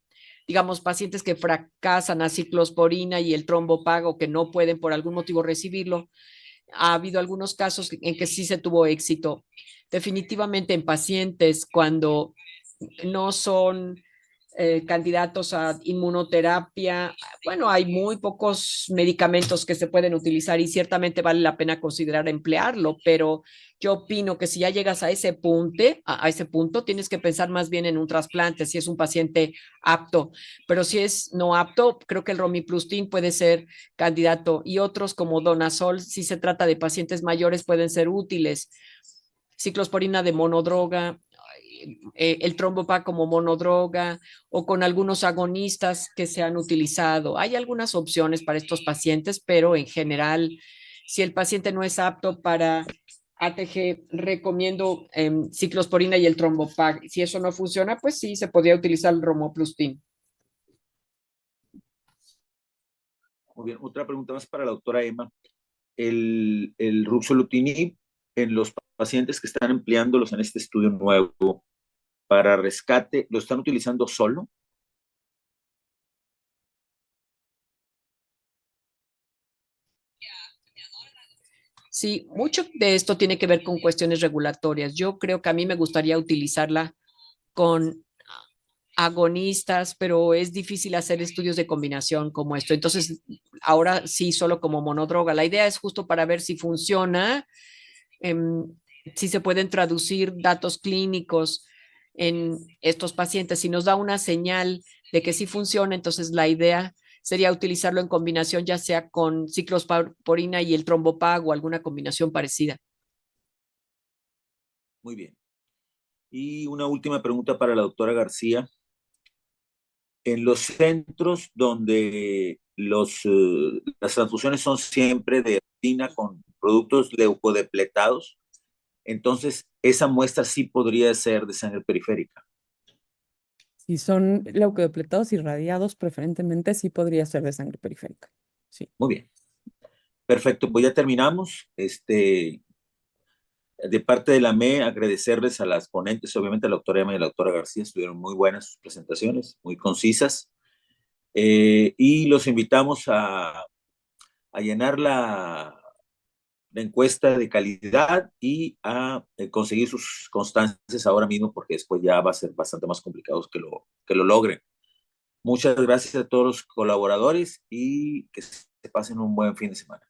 [SPEAKER 3] digamos, pacientes que fracasan a ciclosporina y el trombopag o que no pueden por algún motivo recibirlo. Ha habido algunos casos en que sí se tuvo éxito. Definitivamente en pacientes cuando no son candidatos a inmunoterapia. Bueno, hay muy pocos medicamentos que se pueden utilizar y ciertamente vale la pena considerar emplearlo, pero yo opino que si ya llegas a ese punto, tienes que pensar más bien en un trasplante, si es un paciente apto, pero si es no apto, creo que el romiplustin puede ser candidato y otros como Donasol, si se trata de pacientes mayores, pueden ser útiles. Ciclosporina de monodroga, el trombopag como monodroga o con algunos agonistas que se han utilizado. Hay algunas opciones para estos pacientes, pero en general, si el paciente no es apto para ATG, recomiendo ciclosporina y el trombopag. Si eso no funciona, pues sí, se podría utilizar el romoplustin.
[SPEAKER 2] Muy bien, otra pregunta más para la doctora Emma. El ruxolitinib en los pacientes que están empleándolos en este estudio nuevo para rescate, ¿lo están utilizando solo?
[SPEAKER 3] Sí, mucho de esto tiene que ver con cuestiones regulatorias. Yo creo que a mí me gustaría utilizarla con agonistas, pero es difícil hacer estudios de combinación como esto. Entonces, ahora sí, solo como monodroga. La idea es justo para ver si funciona, em, si se pueden traducir datos clínicos en estos pacientes. Si nos da una señal de que sí funciona, entonces la idea sería utilizarlo en combinación, ya sea con ciclosporina y el trombopag o alguna combinación parecida.
[SPEAKER 2] Muy bien. Y una última pregunta para la doctora García. En los centros donde las transfusiones son siempre de rutina con productos leucodepletados, entonces esa muestra sí podría ser de sangre periférica.
[SPEAKER 4] Si son leucodepletados irradiados, preferentemente sí podría ser de sangre periférica. Sí.
[SPEAKER 2] Muy bien. Perfecto, pues ya terminamos. De parte de la ME, agradecerles a las ponentes, obviamente a la doctora Emma y a la doctora García, estuvieron muy buenas sus presentaciones, muy concisas. Y los invitamos a llenar la encuesta de calidad y a conseguir sus constancias ahora mismo, porque después ya va a ser bastante más complicado que lo logren. Muchas gracias a todos los colaboradores y que se pasen un buen fin de semana.